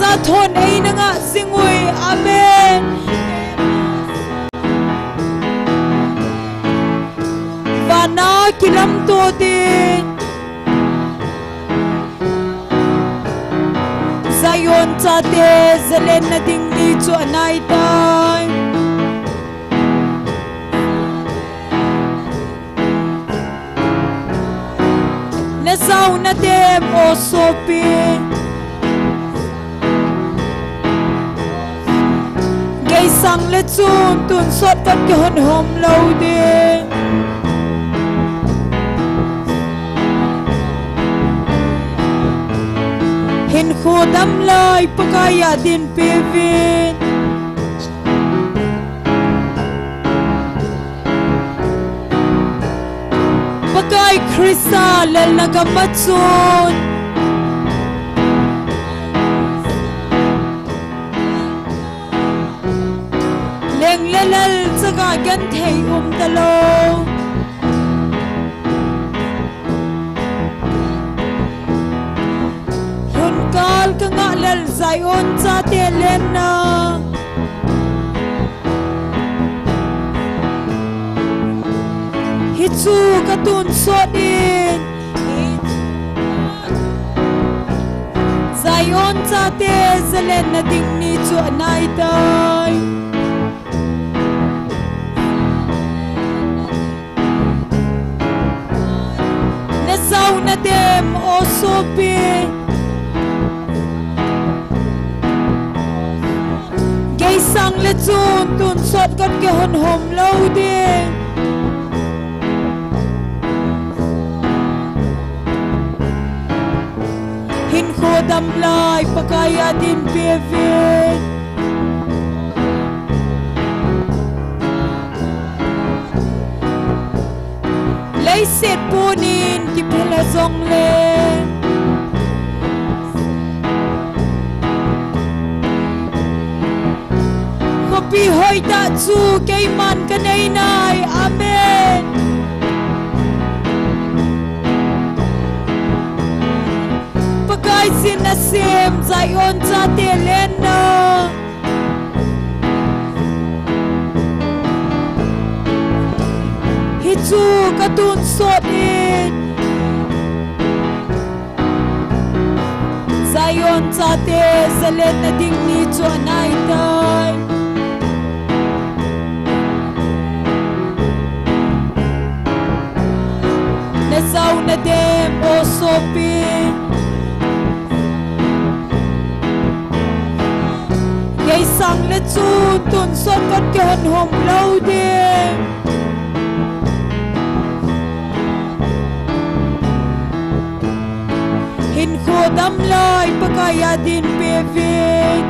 za thon ei nanga singui amen vana kilam to din Zion tate zalen na ding ni chu anai tai na sau na dem o sopi gay sang le chun tun sot kat ke hon hom lo din hin khodam lai pakaya din pevin pakai krisa lal nagamatsun leng lalal saga gan thei talo kal ka nga lal Zion sa telen na hitsu katun sodin Zion sa te zalen na ding ni chu anai tai na sau na dem o sopi sang le chun tun sot kat ke hon hom lo din hin khodam lai pakaya din pevin lei set punin ki phela zong le pi hoi ta chu kei man ka nei nai amen pakai sin na sem Zion cha te len na hi chu ka tun sot in Zion cha te zalen na ding ni chu anai tai sau na dem o sopi gay sang le chu tun sot kat ke hon hom lo din hin khodam lai pakaya din pevin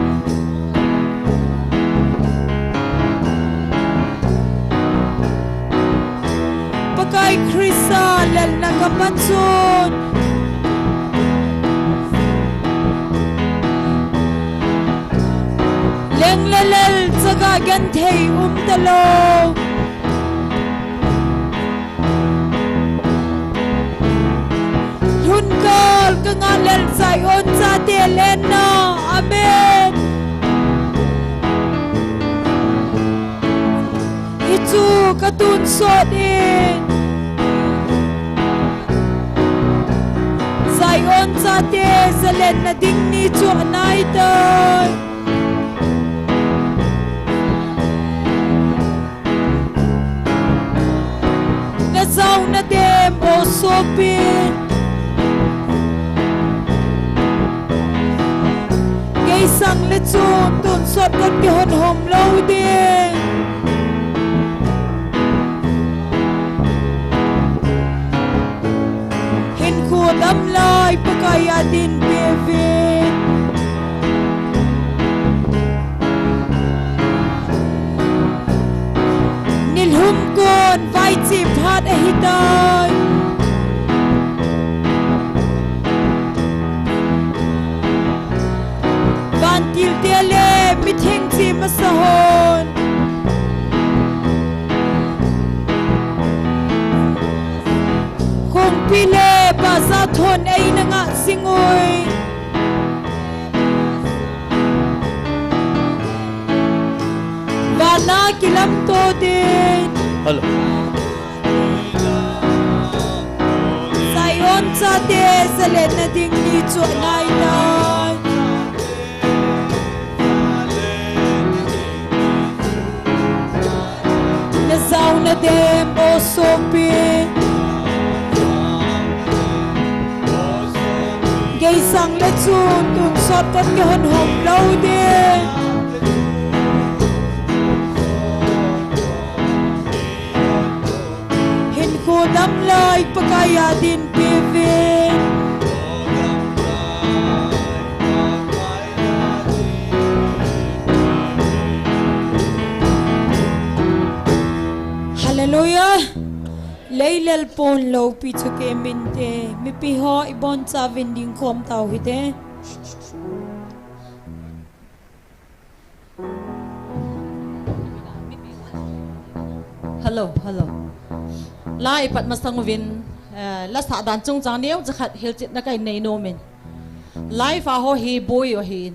pakai krisa lal nagamatsun leng lalal saga gan thei talo thun kal ka nga lal Zion sa te len na amen hichu katun sodin Zion sa te zalen na ding ni chu anai tai na sau na dem o sopi gay sang le chun tun sot kat ke hon hom lo din hin khodam lai pakaya din pevin nilhum kon vai chi phat a hitai van til te le mi thing chi masahon khong pile ba za thon ei nanga singoi kilam to din Hello. Zion sa de salen na ding ni chu nai nai na zau na dem o sopi gay sang la chu tun sot kon ke hon hom lâu din Ko dam lai pakaya din pivin Hallelujah Leilal pon lo pi chu ke minte mi pi ho ibon cha vending khom tau hite Hello Lai pat masang vin la sa dan chung chang neu zakhat hil chit na kai nei no men Lai fa ho hi boy o hin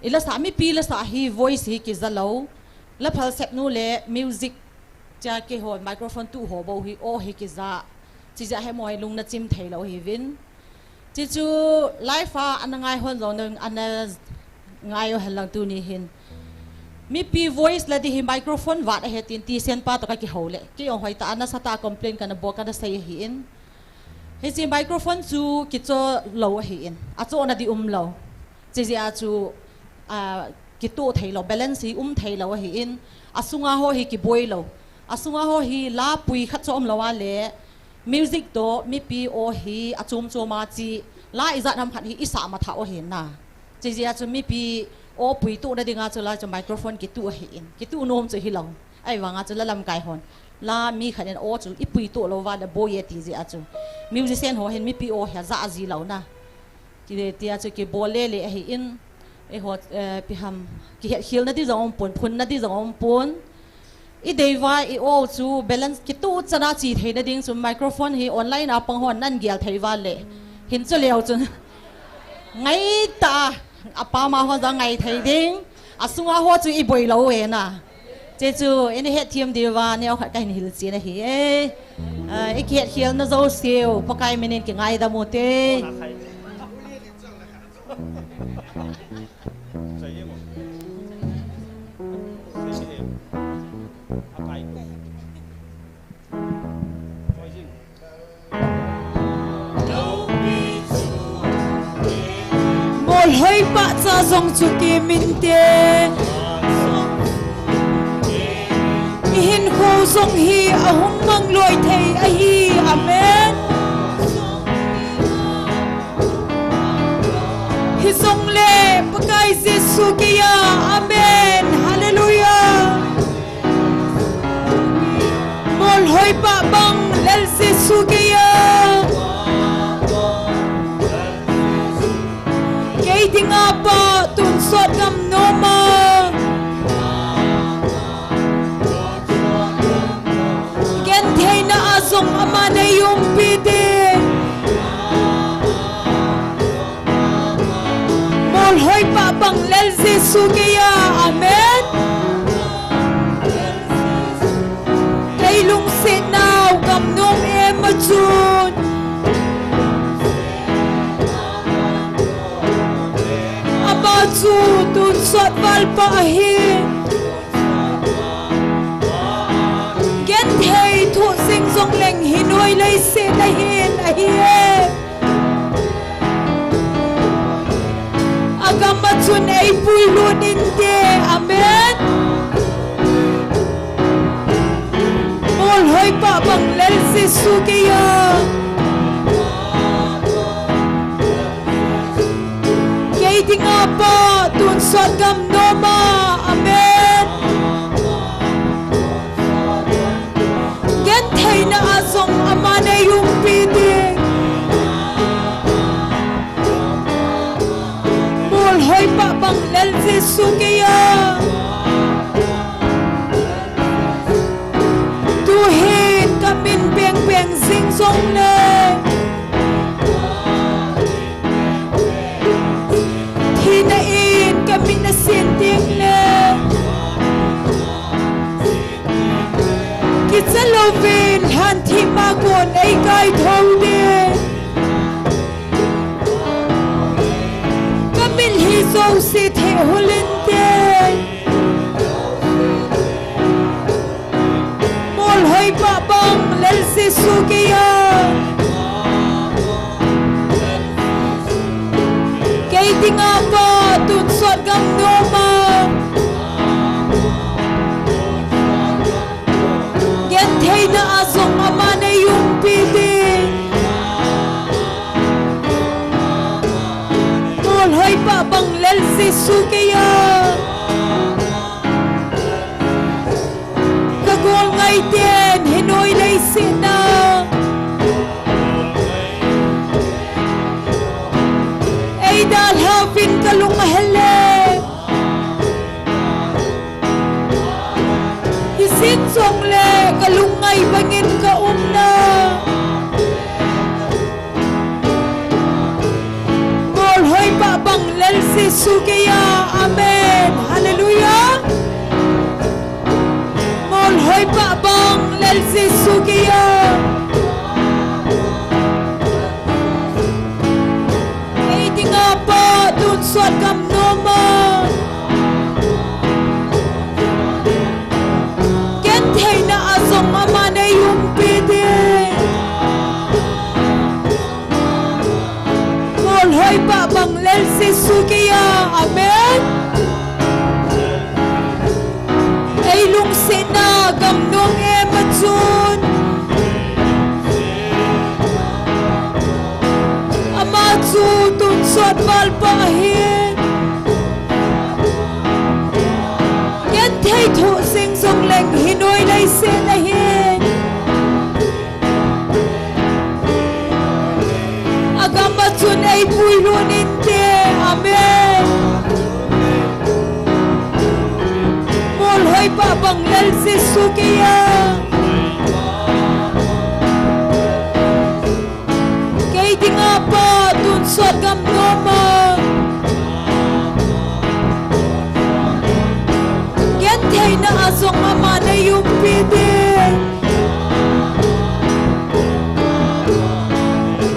ila sa mi pi la sa hi voice hi ki zalo la phal sep nu le music cha ke ho microphone tu ho bo hi o hi ki za chi ja he moi lung na chim thei lo hi vin chi chu lai fa anangai hon lo nang an ngai o halang tu ni hin mi pi voice la di hi microphone wat he tin ti sen pa to ka ki hole ki ong hoi ta ana sa ta complain kana bo kana sai hi in he chi microphone chu ki cho lo hi in a cho na di lo chi ji a chu ki to thei lo balance hi thei lo hi in asunga ho hi ki boi lo asunga ho hi la pui khat chom lo wa le music to mi pi o hi achum choma chi la izat ham khat hi isa ma tha o hin na chi ji a chu mi pi o pui tu na dinga chu la chu microphone ki tu hi in ki tu nom chu hi lo ai wanga chu la lam kai hon la mi khanen o chu i pui tu lo wa da bo ye ti ji a chu musician ho hen mi pi o ha za ji lo na ki de ti a chu ki bo le le hi in e ho pi ham ki hil na di zong pon phun na di zong pon i deiwa i o chu balance ki tu chana chi thei na ding chu microphone hi online a pang hon nan gial thei wa le hin chu leo chu ngai ta apa ma ho za ngai thei ding asunga ho chu i boi lo we na che chu ene het thiam diwa ne o khat kai hil chi na hi e ki het hil na zo siu pakai minin ki ngai da mo te Mol hoi pa cha zong chu ke min te mi hin kho zong hi ahung mang loi thei a hi amen hi zong le pakai jesu ke ya amen hallelujah mol hoi pa bang lel jesu ke ya Ding apa tun sot gam noma Gen thei na azong amane yung pide Mol hoi pa bang lel jesu kaya amen Kay lung sit now gam nom e machun Chu tun sot val pa hi Gen thei thu sing zong leng hi noi lei se na hin a hi Agam ma chun ei pui lu nin te amen Mol hoi pa bang lel se su ke ya Ding apa tun sot gam noma amen Gen thei na azong amane yung pide Mol hoi pa bang lel jesu ke ya Tu hin kamin beng beng sing song ne Kami na sin gai thâu đi Kamil hi dâu si thể hồ linh tê Mol hơi bạ băng lên si su kia Cây tình apa tun suat gam noma Gen thei na asong ama na yung piti Mol hơi bạ băng lên si su kia Kagol ngay tiền hinoi lay sina Dal hafin kalung mahale Isin song le kalung ngay bangin ka umna Mol hoy pa bang lel si sukiya amen hallelujah Mol hoy pa bang lel si sukiya Suat kam noma Ken thei na azong ama na yung pide Mol hoy pa bang lel si sukiya amen Ay lung sina gam nong e matsun Ama tsu tun suat bal pahin Yan thay thu sing song leng hinoi lay se na hin Agam matsun ay puilun inte amen Mol hoy pa bang lal si sukiya Kay di nga pa tun suat gam noma Yan thay na asong ama na yung pide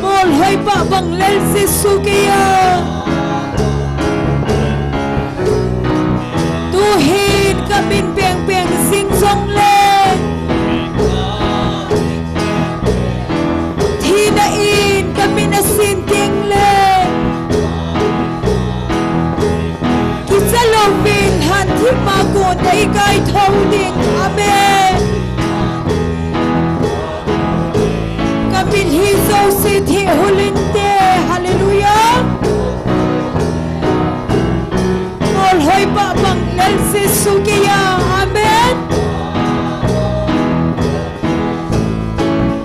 Mol hoy pa bang lel si sukiya Tuhin kamin peng peng sing song len Thinain kami na sinting le Kitsa lovin han thi mago na ikay thâu din amen Kamil hi dâu si thi hulinte hallelujah Mol hoy pa bang lel si sukiya amen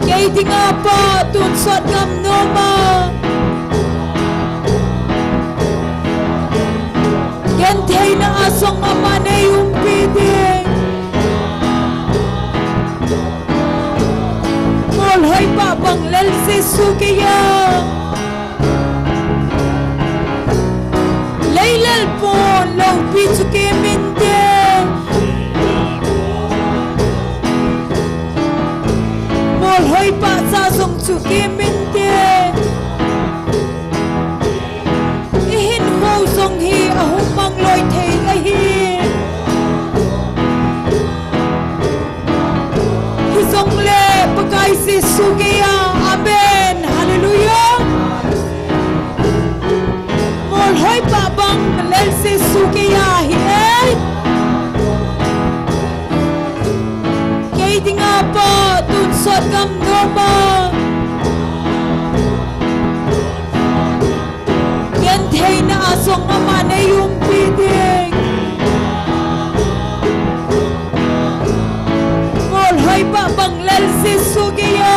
Kay di nga pa tun suat ngam noma Yan thay na asong ama na yung pide Mol hoy pa bang lel si sukiya Laylal po long pichuki minte Mol hoy pa sa song chuki minte Ihin ho song hi ahong mang loy thay ahin Hisong le pagay si sukiya amen hallelujah Mol hoy pa bang lel si sukiya hi ay Kay di nga pa tun suat gam noma Yan thay na asong ama na yung pidig Mol hoy pa bang lel si sukiya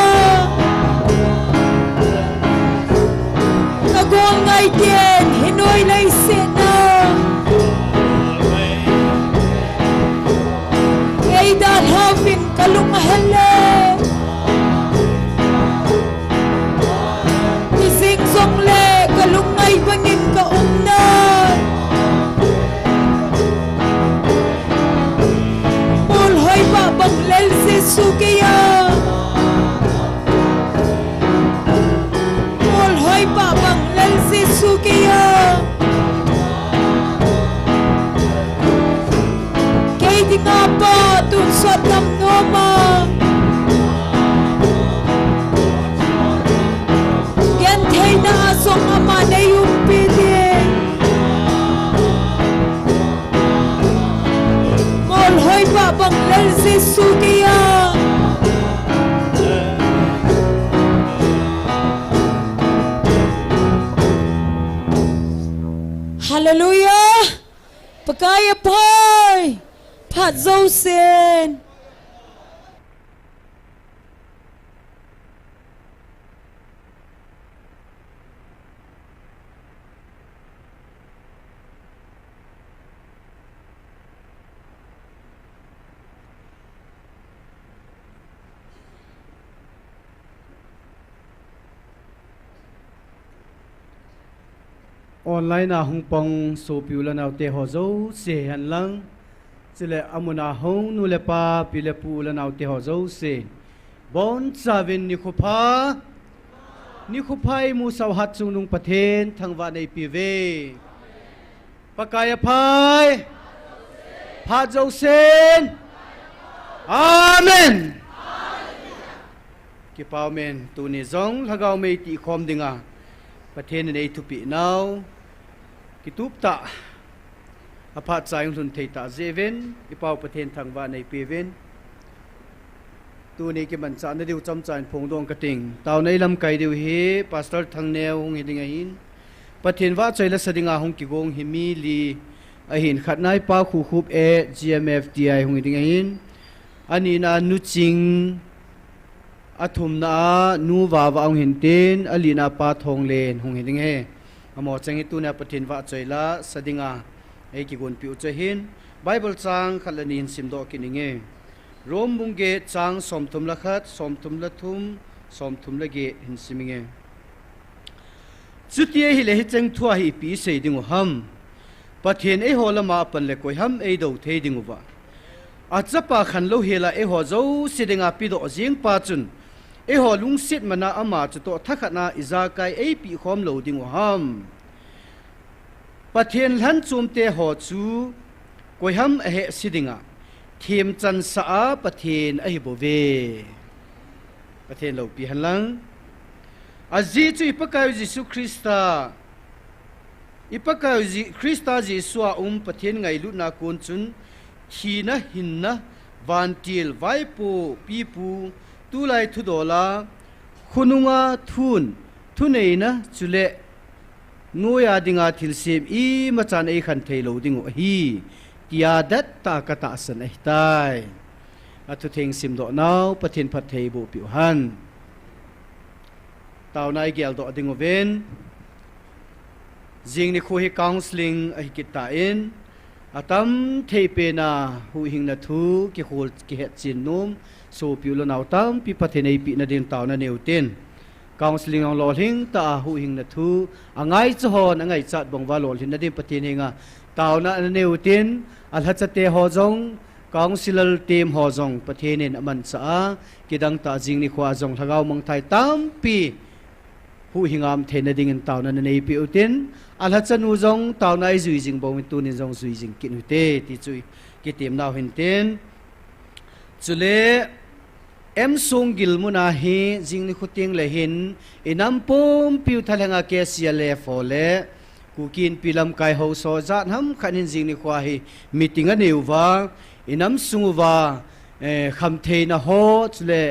Kagong ngay din hinoy lay sina Ay dal hafin kalung mahale Ising song le kalung ngay bangin ka umna Mol hoy pa bang lel si sukiya Giêsu kia cây thì ngà bò tuôn xót tâm nô mà gen thấy na song ama na yung pili mol hoy pa bang lel Giêsu kia Hallelujah! Pagkaya pa'y Pat Zosin! online na hong pong so piula na te ho zo se han lang sile amuna hong nu le pa pile pu la na te ho zo se bon savin ni khopa ni khopai mu saw hat chung nung pathen thangwa nei pi ve pakaya phai pha zo sen amen ki pau men tu ni zong lagaw mei ti khom dinga pathen nei tu pi now kitup ta apa chayong sun thei ta zeven ipau pathen thangwa nei peven tu ni ki man cha na diu cham chan phong dong kating taw nei lam kai diu hi pastor thangneu hung hiding hin pathen wa chaila sadinga hung ki gong hi mi li a hin khatnai pa khu khup e gmfdi hung hiding hin ani na nu ching athum na nu wa wa ong hin tin alina pa thong len hung hiding he amo changi tu na pathin wa chaila sadinga ei ki gon piu che hin bible chang khalani hin simdo kininge rom bungge chang somthum la khat somthum la thum somthum la ge hin siminge chutie hi le hi chang thua hi pi sei dingu ham pathin ei holama pan le koi ham ei do thei dingu wa achapa khan lo hela e ho zo sidinga pi do jing pa chun e ho lung sit mana ama chu to thakana iza kai ei pi khom lo ding ham pathian han chumte ho chu koi ham a he sidinga thim chan sa a pathian a hi bo ve pathian lo pi han lang azi chu ipakai Jesu Krista ipakai Krista Jesu a pathian ngai lu na kon chun thina hinna vantil vaipo pipu tulai thu dola khununga thun thunei na chule noya dinga thilsim I machan ei khan theilo dingo hi tia dat ta ka ta san ei tai atu theng sim do naw pathin phat thei bu pi han taw nai gel do dingo ven jing ni khu hi counseling ai kita in atam theipe na hu hing na thu ki khol ki het chin num so piulo naw tam pi pathenei pi na din taw na neutin counseling ong lol hing ta hu hing na thu angai chhon angai chat bongwa lol hin na din pathin hinga taw na neutin alhachate ho jong counselor team ho jong pathenin aman cha kidang ta jing ni khwa jong thagaw mong thai tam pi hu hingam thena ding in taw na nei pi utin alhachanu jong taw na zui jing bong tu ni jong zui jing kin ute ti chui ki tem naw hin ten chule em sung gil muna hi jing ni khuting le hin inam pom piu thalanga ke sia le fole kukin pilam kai ho so zat ham khanin jing ni khwa hi meeting a neuwa inam sunguwa kham theina ho chule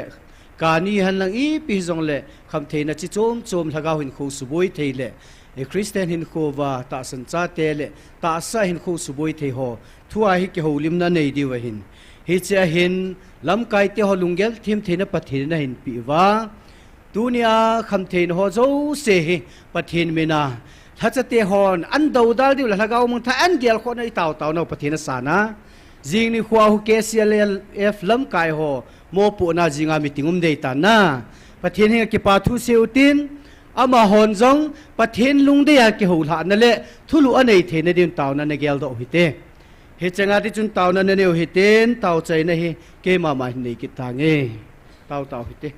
kani han lang I pi jong le kham theina chi chom chom thagaw hin khu suboi theile e Christian hin khowa ta san cha te le ta sa hin khu suboi the ho thua hi ke holim na nei diwa hin hi cha hin lam kai te ho lungel thim theina pathin na hin pi wa tunia kham thein ho zo se hi pathin mena thachate hon an do dal diu la lagaw mong tha an gel kho nei taw taw no pathin sana jing ni khwa hu ke CLL F lam kai ho mo pu na jinga meetingum dei ta na pathin hi ke pa thu seutin ama hon jong pathin lung de ya ke ho la na le thulu anei theina din taw na ne gel do hite he changa ti chun taw na ne ne hiten taw chai na hi ke ma ma nei ki ta nge taw taw hite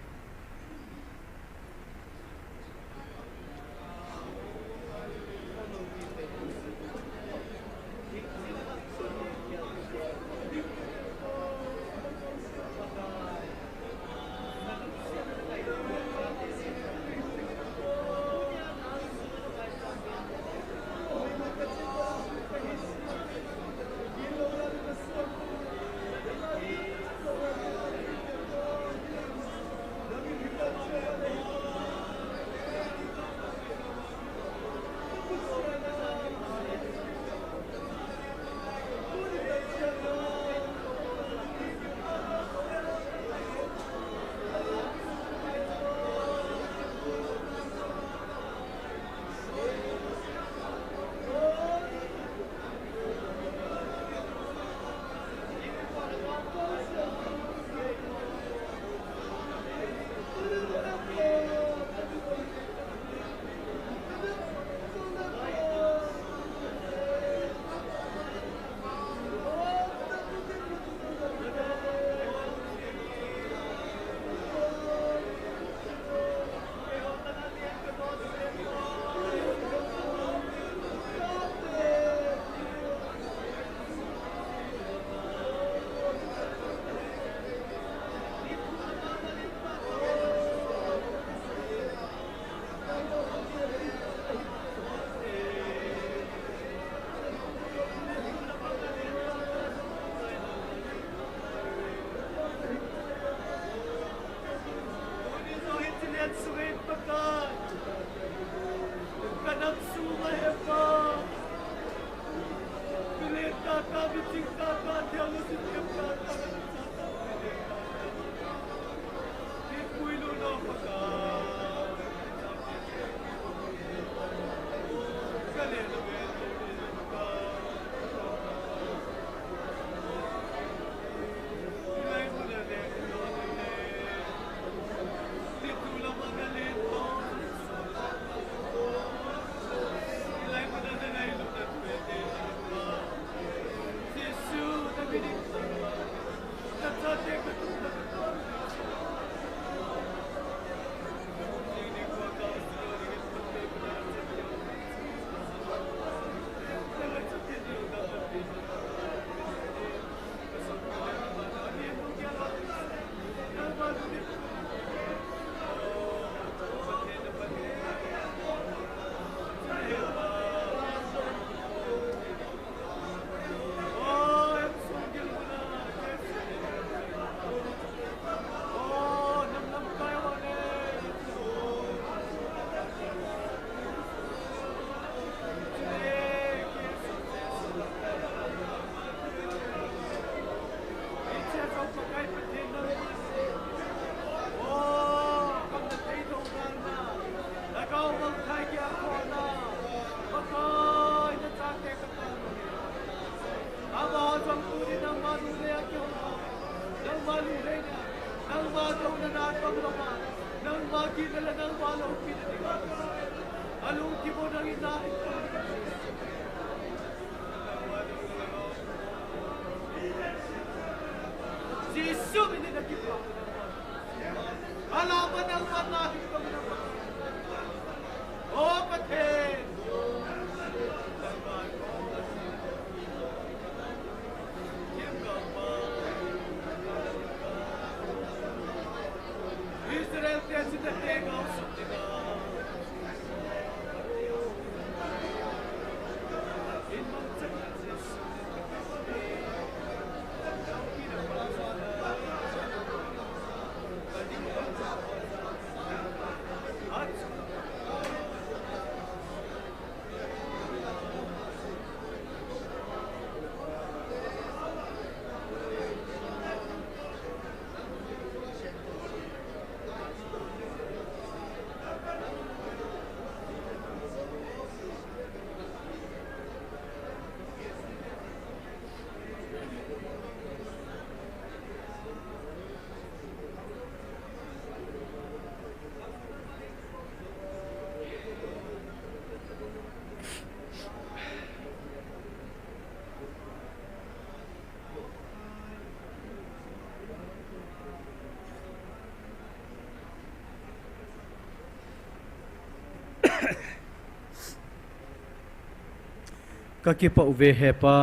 Kakipa uve hepa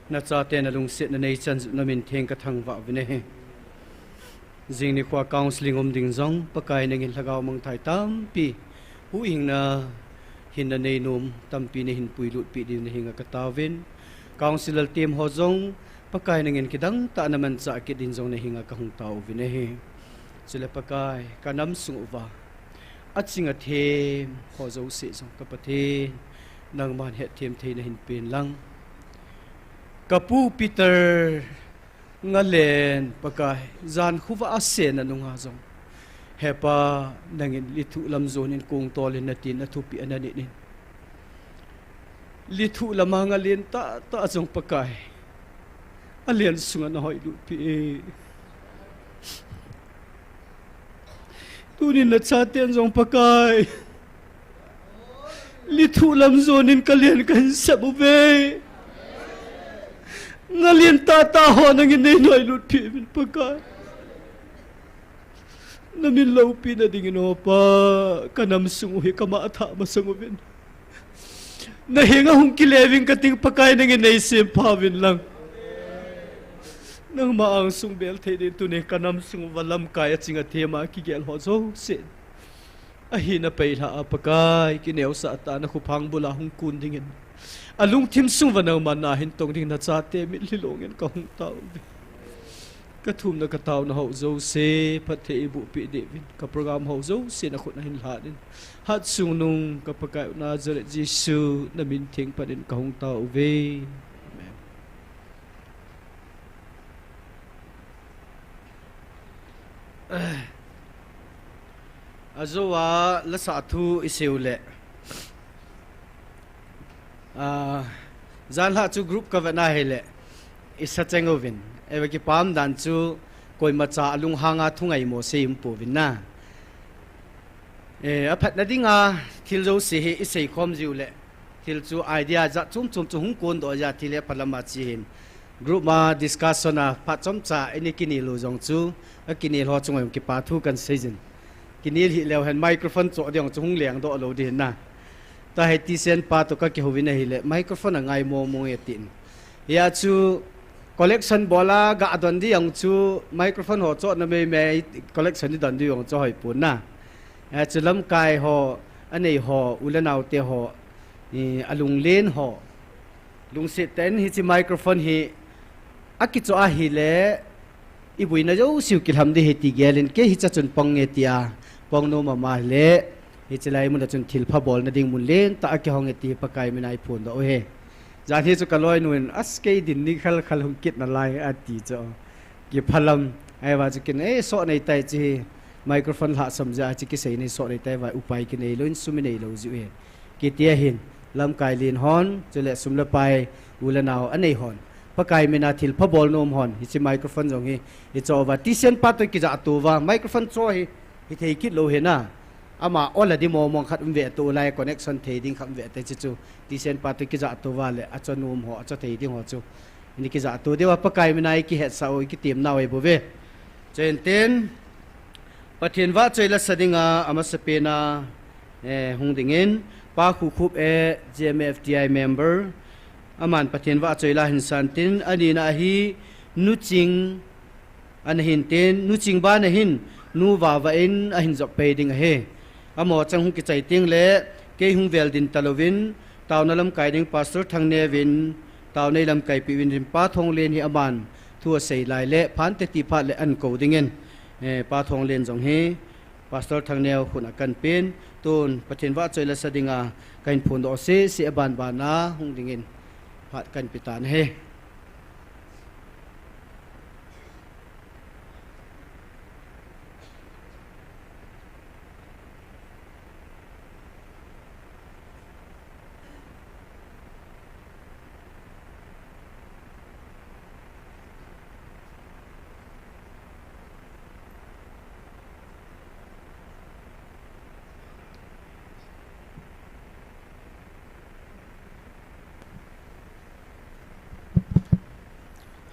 na chate na lungsit na nei chan na min theng ka thang wa vine jing ni kwa counseling ding zong pakai nangin lagaw mang thai tam pi hu ing na hin na nei num tam pi ne hin puilut pi din hinga ka tawin counselor team ho zong pakai nangin kidang ta naman cha ki din zong na hinga ka hung taw vine he sila pakai kanam sung uwa at singa them ho zo se zong ka pathe nang man het thêm thei na hin pen lang kapu Peter ngalen pakai zan khuwa ase na nunga zong hepa nangin lithu lam zon in kung tolin na tin na thupi anani nin lithu lama ngalen ta zong pakai alian sunga na hoi lu pi tunin na chaten zong pakai lithu lam zonin kalian kan sabuve ngalian tata ho nangin nei noi lut pi min pakai namin lau pi na dingin ho pa kanam sunguhi kama atha masangubin nahinga hung kileving kating pakai nangin nei sim pawin lang nang maang sung bel thei din tune kanam sung walam kaya chinga thema ki gel ho zo sin ahina paila apakai kineu sa ta na khupang bula hung kun dingin alung thim sung wanau man na hin tong ding na cha te mi lilongen ka hung taw ก็ทุ่มนักเต่านะเขาโจเซพัทเทบุปิเดวินกับโปรแกรมเขาโจเซนักคนหินหาดินฮัดสุงนุงกับประกาศนาจาร์จิสูนมินเทงประเด็นกองเต่าเวอาจว่าละสาธุอิเซลเล่จานละจูกรุ๊ปกับนาเฮเล่อิสเจงโอวินเอวกิปามดันจูคอยมาจ่าลุงหางาทุ่งไอโมเซมปูวินนะอภัทนาดิ่งทิลจูเสียอิเซคอมจิวเล่ทิลจูไอเดียจะจุ่มหุงกุนตัวจะทิลเล่พลังมาจีนกรุ๊ปมาดิสคัสนะพัดจอมจ่าอันนี้กินนี่ลูจงจูกินนี่หัวจงไอกิปาทุกันเซจินกินนี่ที่เราเห็นไมโครโฟนจ่อเดียงจุงเหลียงตัวเราดีนะแต่เหตุเส้นปาตุกกิฮวินเฮเล่ไมโครโฟนง่ายโมเอตินยาจูcollection bola ga adon di yang chu microphone ho cho na me collection di don di yang cho hoi pun na chulam kai ho anei ho ulanau te ho ni alung len ho lung se ten hi chi microphone hi aki cho a hi le i buina jo siu ki ham di he ti gelen ke hi cha chun pong nge tia pong no ma le hi chlai mun chun thil pha bol na ding mun len ta aki hong ti pakai minai phun do heจานที่จะกลอยนุ่นอัสเกดินนี่ขลุ่มกิดนั่นไล่อดีจ้ะกี่พลัมไอ้ว่าจะกินโซในไตจีไมโครโฟนหาสมจะจะกินใส่ในโซในไตว่าอุปายกินลุนสุมินเราจิเอกี่เตียหินลำกายลินฮอนจะเละสุมละไปอุลนาวอันไหนฮอนปะกายเมนาทิลพะบอลนมฮอนฮิจิไมโครโฟนจงฮิฮิจอว่าที่เส้นปัตตกิจะตัวว่าไมโครโฟนโซ่ฮิเทคิดโลเฮน่าอามาอลดีมองขัดเวตัวไล่คอนเนคชั่นเทดิ้งขัดเวแต่จู่ที่เส้นปาตุกิจะตัวว่าเลยอาจจะนุ่มหัวอาจจะเทดิ้งหัวจู่นี่กิจะตัวเดียวว่าปะกายมันไอ้กิเหตุสาวกิเตรียมน่าไว้บ่เวเจนเต้นปะเทียนว่าใจละสดิ่งอามาสเปนาหงดิ่งเงินป้าคุบGMFTI member อามันปะเทียนว่าใจละหินสันตินอันนี้นะฮีนุจิงอันหินเต้นนุจิงบ้านหินนูว่าว่าอินอันหินจบไปดิ่งเฮอมอจังหุงกิจใจเตียงเละเกยหุงเวลดินตะลวินตาวนลำไก่ดิงปาสต์ทางเนวินตาวในลำไก่ปีวินดินป้าทองเลนฮิอามันทั่วใส่ลายเละพันเตติพัดเละอันเก่าดิ่งเงินป้าทองเลนจงเฮปาสต์ทางแนวคุณกันเป็นตูนประเทศว่าใจละสดิ่งกันพูนดอเซเสียบานบานาหุงดิ่งเงินพัดกันปิตานเฮ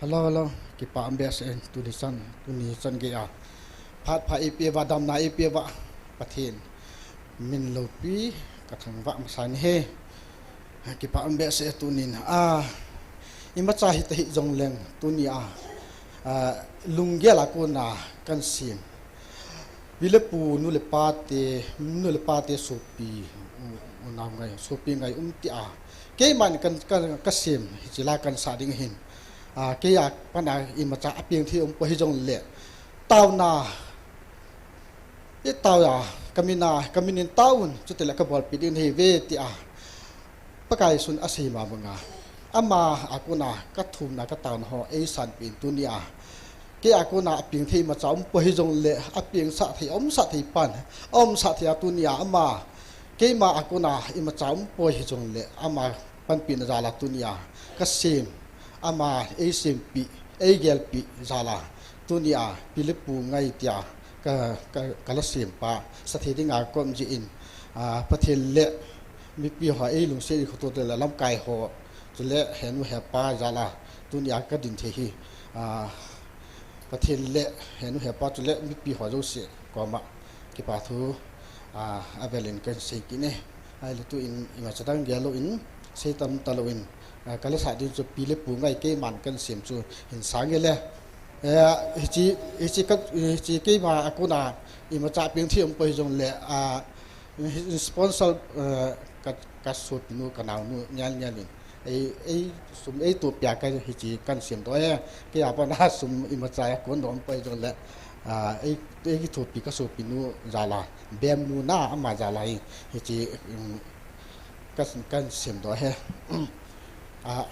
ฮัลโหลกิปามเบสเองตุนิสันเกียพัดพาอีเปียวดำนาอีเปียวประเทศมินโลปีกระทั่งว่ามาสันเฮกิปามเบสเอตุนินอิมาจ่าหิตหิจงเลงตุนีลุงเกลากูนากันซิมวิเลปูนุเลปาเตสุปีนามไงสุปีไงติเกมันกันซิมจิลากันสาดิงหินเกี่ยปัญหาอิมาจากเพียงที่องค์พระจงเละเต้านาเต้ากามินินเต้าจุดเตละกบอลปิดินเฮเวติประกายสุนอาศัยมาบังอามาอากุนากัทุมนากเต้าหอเอสันปินตุนีเกี่ยอากุนาเพียงที่มาจากองค์พระจงเละเพียงสัตย์อมสัตย์ปันสัตย์ตุนีอามาเกี่ยมาอากุนาอิมาจากองค์พระจงเละอามาปันปินจาลาตุนีกัสซิมอามาเอซิมปีเอเกลปีซาลาตุนีปิลิปูไงเตียกลสิมปาสถิติงากรมจีอินประเทศเละมีปีหอยลุงเสียขตัวเดลลำไก่หอจุเละเห็นว่าแหปาซาลาตุนีก็ดินเทีประเทศเละเห็นว่าแหปาจุเละมีปีหอยรูเสียกว่ามากิปาทูอาเวลินกันสิกินไอ้ตัวอิมาจะตั้งเดียโลอินเซตัมตะโลอินก็เลยสาดินจะปีเล็บปูไงเกี่ยมันกันเสียมจูเห็นสางเงี้ยเลยจีเกี่ยมาอากูนาอิมาจากเพียงที่อำเภอจงเลยสปอนเซอร์กัดสูตรนู้กันเอานู้ยันลิน sum tu pya ka hi chi kan sim to e ke apa na sum ima cha kon dom pai jol le ki tu pi ka so pinu jala bem nu na ama jala hi chi kan sim to he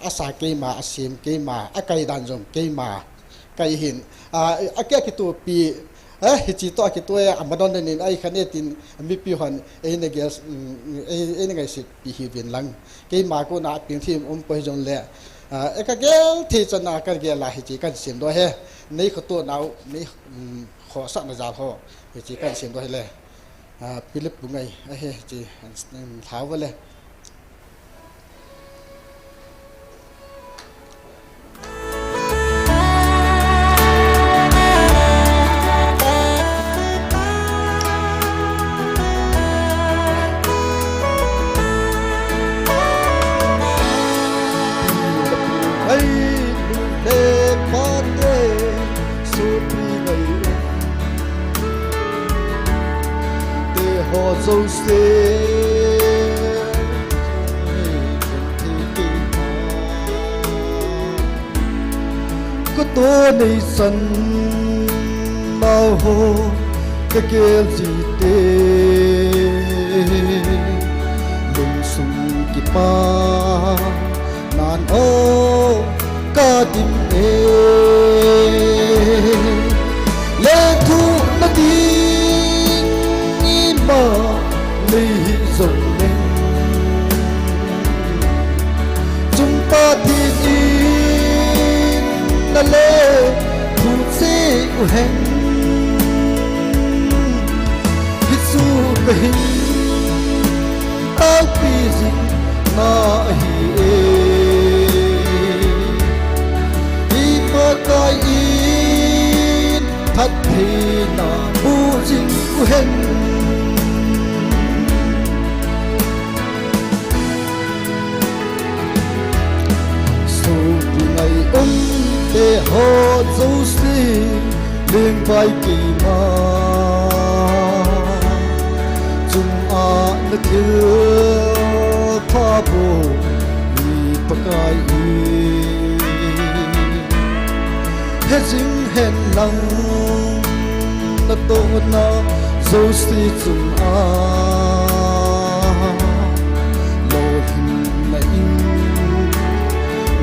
asa ke ma asim ke ma akai dan jom ke ma kai hin akya ki tu pi hi chi to ki to amadon nin ai khane tin mi pi hon ne gas ne ngai sit pi hi vin lang ke ma ko na ping thim pai jong le ka gel thi chana ka gel la hi chi kan sim do he nei kho to nau nei kho sa na ja ho hi chi kan sim do he le philip bu ngai he chi thau le có tôi này sân bao hồ cái kia gì tê lùng sùng kịp ma nàn ô ca tim ê lê thu nó tin im mơ ly rộng lên chúng ta thì na lê thu xê u hẹn hít su về hình áo pi gì na hi đi mơ coi in thật thì na bu dinh u hẹn để họ dấu xí lên vai kỳ ma chúng nó thiếu pha bồ vì bậc ai hết dính hẹn lăng nó tô nó dấu xí chúng lô hình là in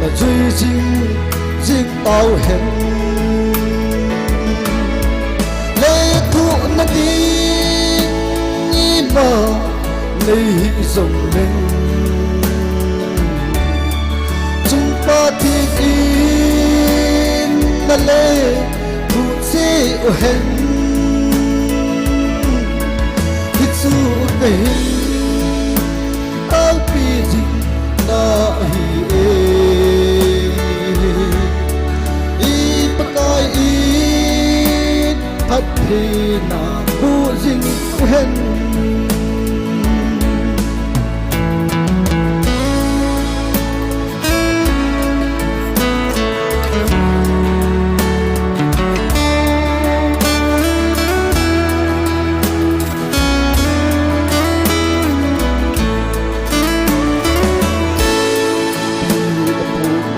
là duy chính riêng tao hẹn lê thu nó đi như mơ lấy rộng lên chúng ta thì in là lê thu xê hẹn hít su cái áo pi gì na hi thật thì na bu dinh hẹn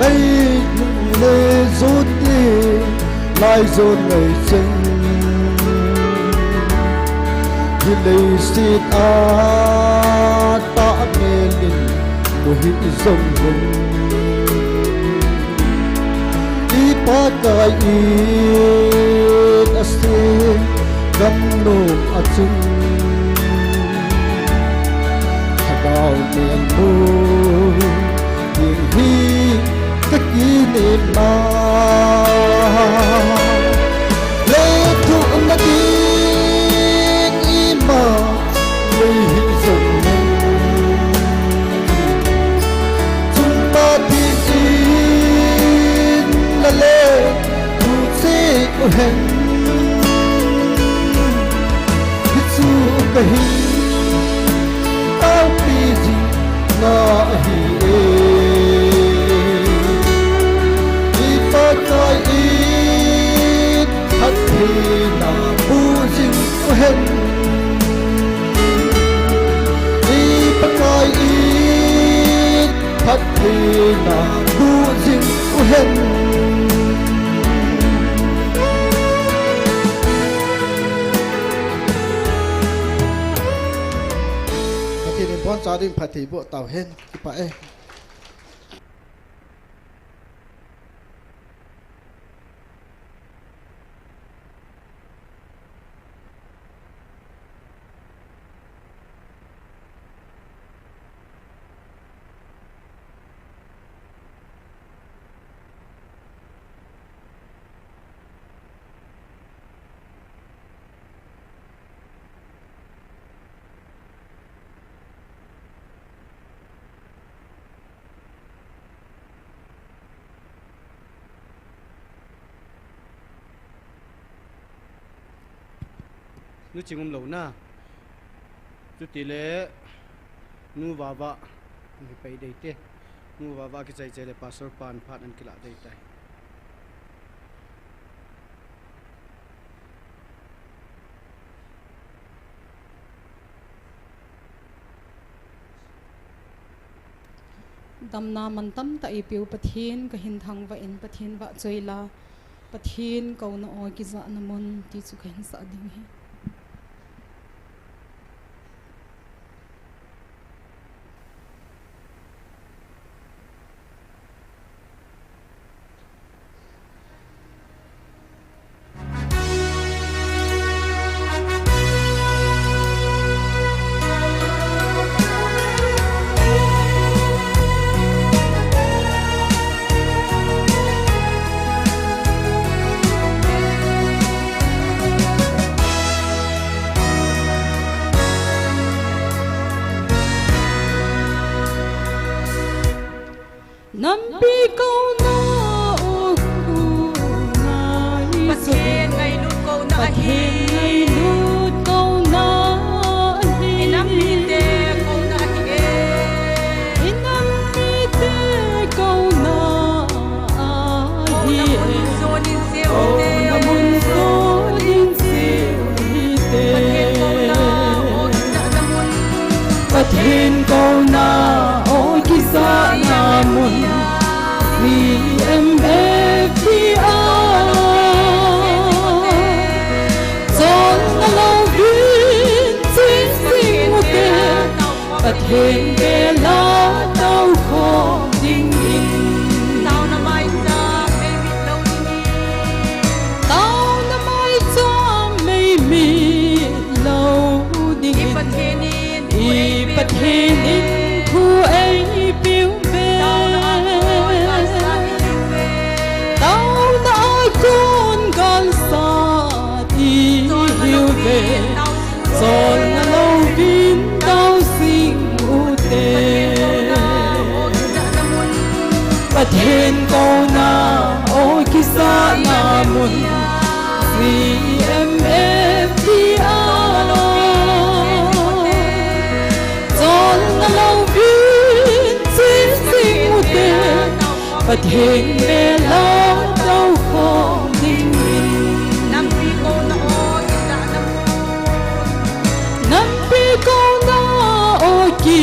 ngay lê rút đi lại rôn lời chân lấy xin ta mê linh mùi rồng hùng đi ba cái ít ase gam nôm chung đào miền môi tiếng hi cái kỷ niệm mà lê thu nó đi mà lấy rộng lên chúng ta thì in là lê thu xê của hẹn hít su cái áo pi gì na hi đi ba cái ít thật thì na bu dinh của hẹn thật phát thi na bu ding u hen thì nên bọn gia đình phải thì bộ tàu hen thì phải nu chingum lo na chu ti le nu wa wa ni pai dei te nu wa wa ki chai chai le pastor pan phat an kila dei tai damna mantam ta ipiu pathin ka hin thang va in pathin wa choila pathin ko na oi ki za namun ti chu ka hin sa ding hi Nam pi câu na ô khu na Pathin ngay nút câu na Pathin hi ngay nút câu na hi Nam pi te câu na hi Nam pi te câu na hi Zo din siêu Câu te na mun so din siêu hi te Pathin câu na ôi ki sa na mun Pathin ke la tao kho ding in Tao na mai sa mê mít lâu đi tao na mai cha mây mi lâu ding in Pathin in thu ai piu ve tao na con gan sa ti hiu ve son na lâu vin tao sinh u te Pathin câu na ôi ki sa na mun CMFDR Son na lâu vin sinh u te Pathin me la tao kho ding in Nam pi câu na o isa na Nam pi câu na ôi ki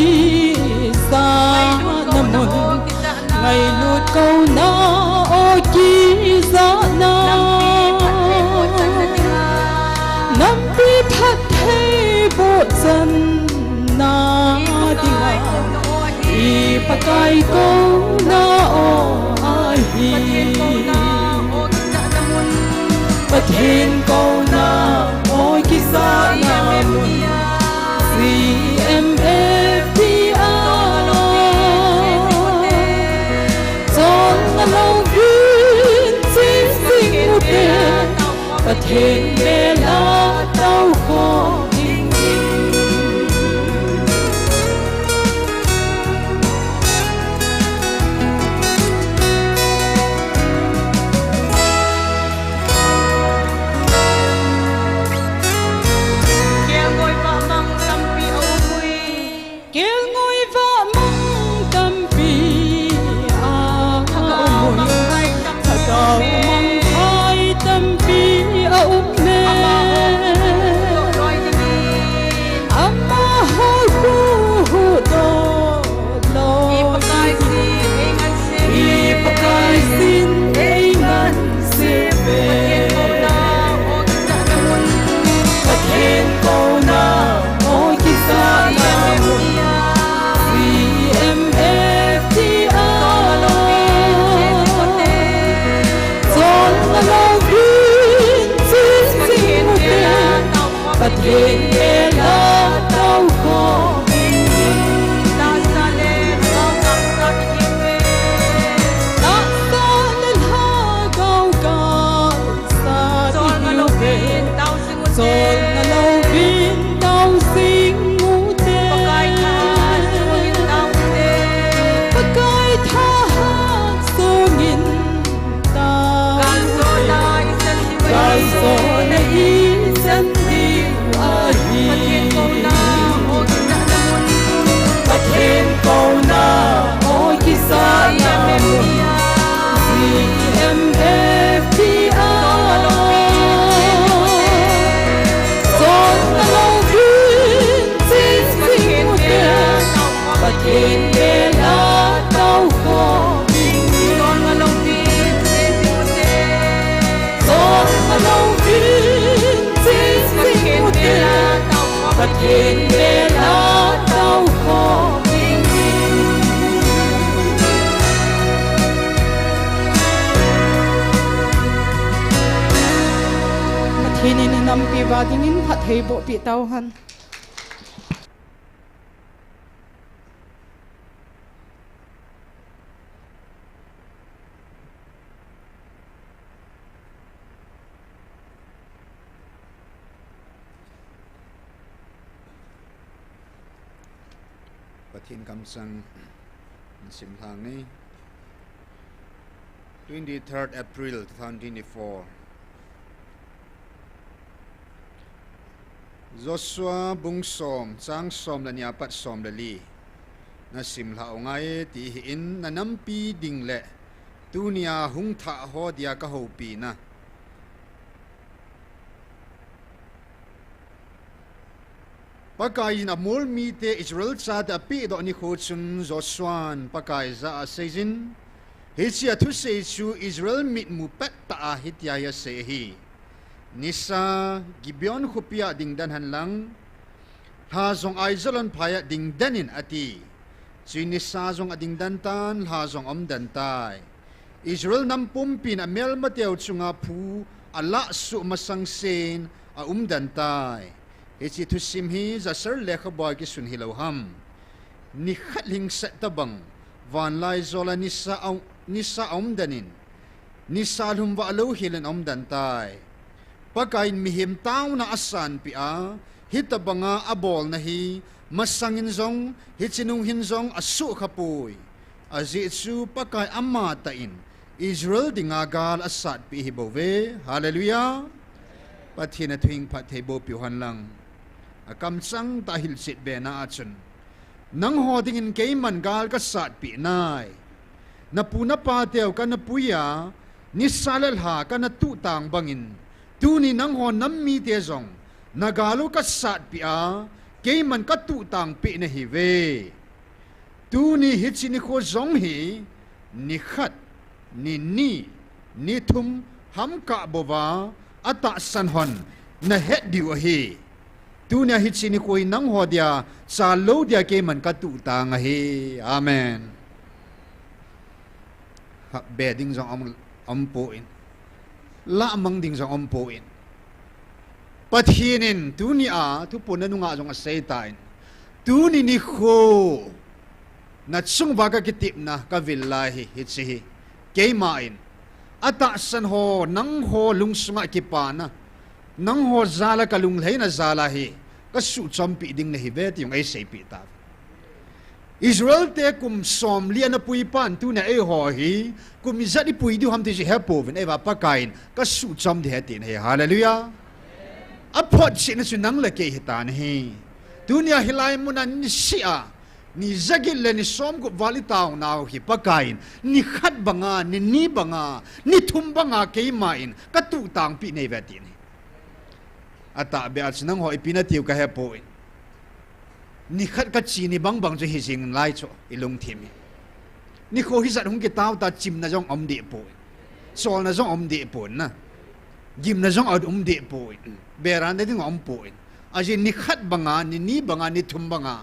sa na mun ngày lụt câu na ôi ki sa na Nam pi phát thế bộ chân na dinga I pakai câu na o hi Pathin câu na ôi ki sa na mun Pathin me la tao kho ding ding thiên nghe lá đau khổ ta xa lên cao ngọc sắt hiên về đã xa lên ha cao cao xa rồi mà đi lâu về viên tao xin một rồi đêm là lâu viên đau xin ngủ tê pakai tha suin tao đêm pakai tha sungin ta gan so lai san hiên gan so na isan di ahi mà thiên câu na ô kinh đã là một mà thiên câu na ôi khi xa nhà CMFTI Son là lâu viên xin xin một đêm và thiên nghe lá đau khổ Son mà lâu viên xin xin một đêm Son là lâu viên xin xin một đêm và thiên nghe lá đau khổ Thì nên nằm pi và tiếng in phát thấy bộ bị tao hẳn. Patin kamsang sim thang ni 23rd April 2024 Joshua bung som chang som la nia pat som la li na sim la ngai ti in na nampi ding le tunia hung tha ho dia ka ho pi na pakai na mul mi te Israel cha da pi do ni kho chun Joshua pakai za a sejin he chia thu se chu Israel mit mu pet ta hitia ya se hi Nisa Gibeon khupia dingdan hanlang ha zong ai zalon phaya dingdanin ati chin nisa zong adingdan tan ha zong omdan tai Israel nampum pin amel mateu chunga phu ala su masang sen a umdan tai echi thu sim hi za ser lekha boy ki sun hiloham ni khatling set tabang van lai zola nisa omdanin nisa lum wa lo hilen omdan tai pagkain mihim tao na asan pia hitabanga abol na hi masangin zong hitsinung hinzong asu kapuy azitsu pagkay amma tain Israel dingagal asat pi hibove hallelujah pathina tuing pathebo piuhan lang akamsang tahil sit be na achun nang hodingin kay mangal kasat pi nai napuna patew ka napuya nisalal ha ka natutang bangin Tuni nang ho nammi te zong nagalo ka sat pia kay man ka tutang pi na hive tuni hitsini ko zong hi ni khat ni thum ham ka bova ata sanhon na het diu hi tuni hitsini ko nang ho dia sa lo dia kay man ka tutang hi amen ha beding zong ampo in la mang ding zong ompo in pathinin tunia tu punanu nga zong asaitain tuni ni kho na chung baga kitip na ka villahi hitsi keimain ata san ho nang ho lungsunga kipana nang ho zala kalung lay na zala hi ka su champi ding na hivet yung ay seipi ta Israel te kum som lian na puipan tu na ho hi kum izat pui du ham ti si hepovin eva pakain ka su cham de hetin he hallelujah apot sin su nang la ke hitan hi dunia hilai munan sia ni zagil le ni som ko vali taw naw hi pakain ni khat banga ni banga ni thum banga ke main ka tu tang pi nei vetin ata be at nang ho ipinatiu ka hepoin ni khat ka chi ni bang bang je hi jing lai cho ilung thimi ni kho hi zat hung ki taw ta chim na jong om de po sol na jong om de po na gim na jong ad de po beran de ding om po aji ni khat banga ni banga ni thum banga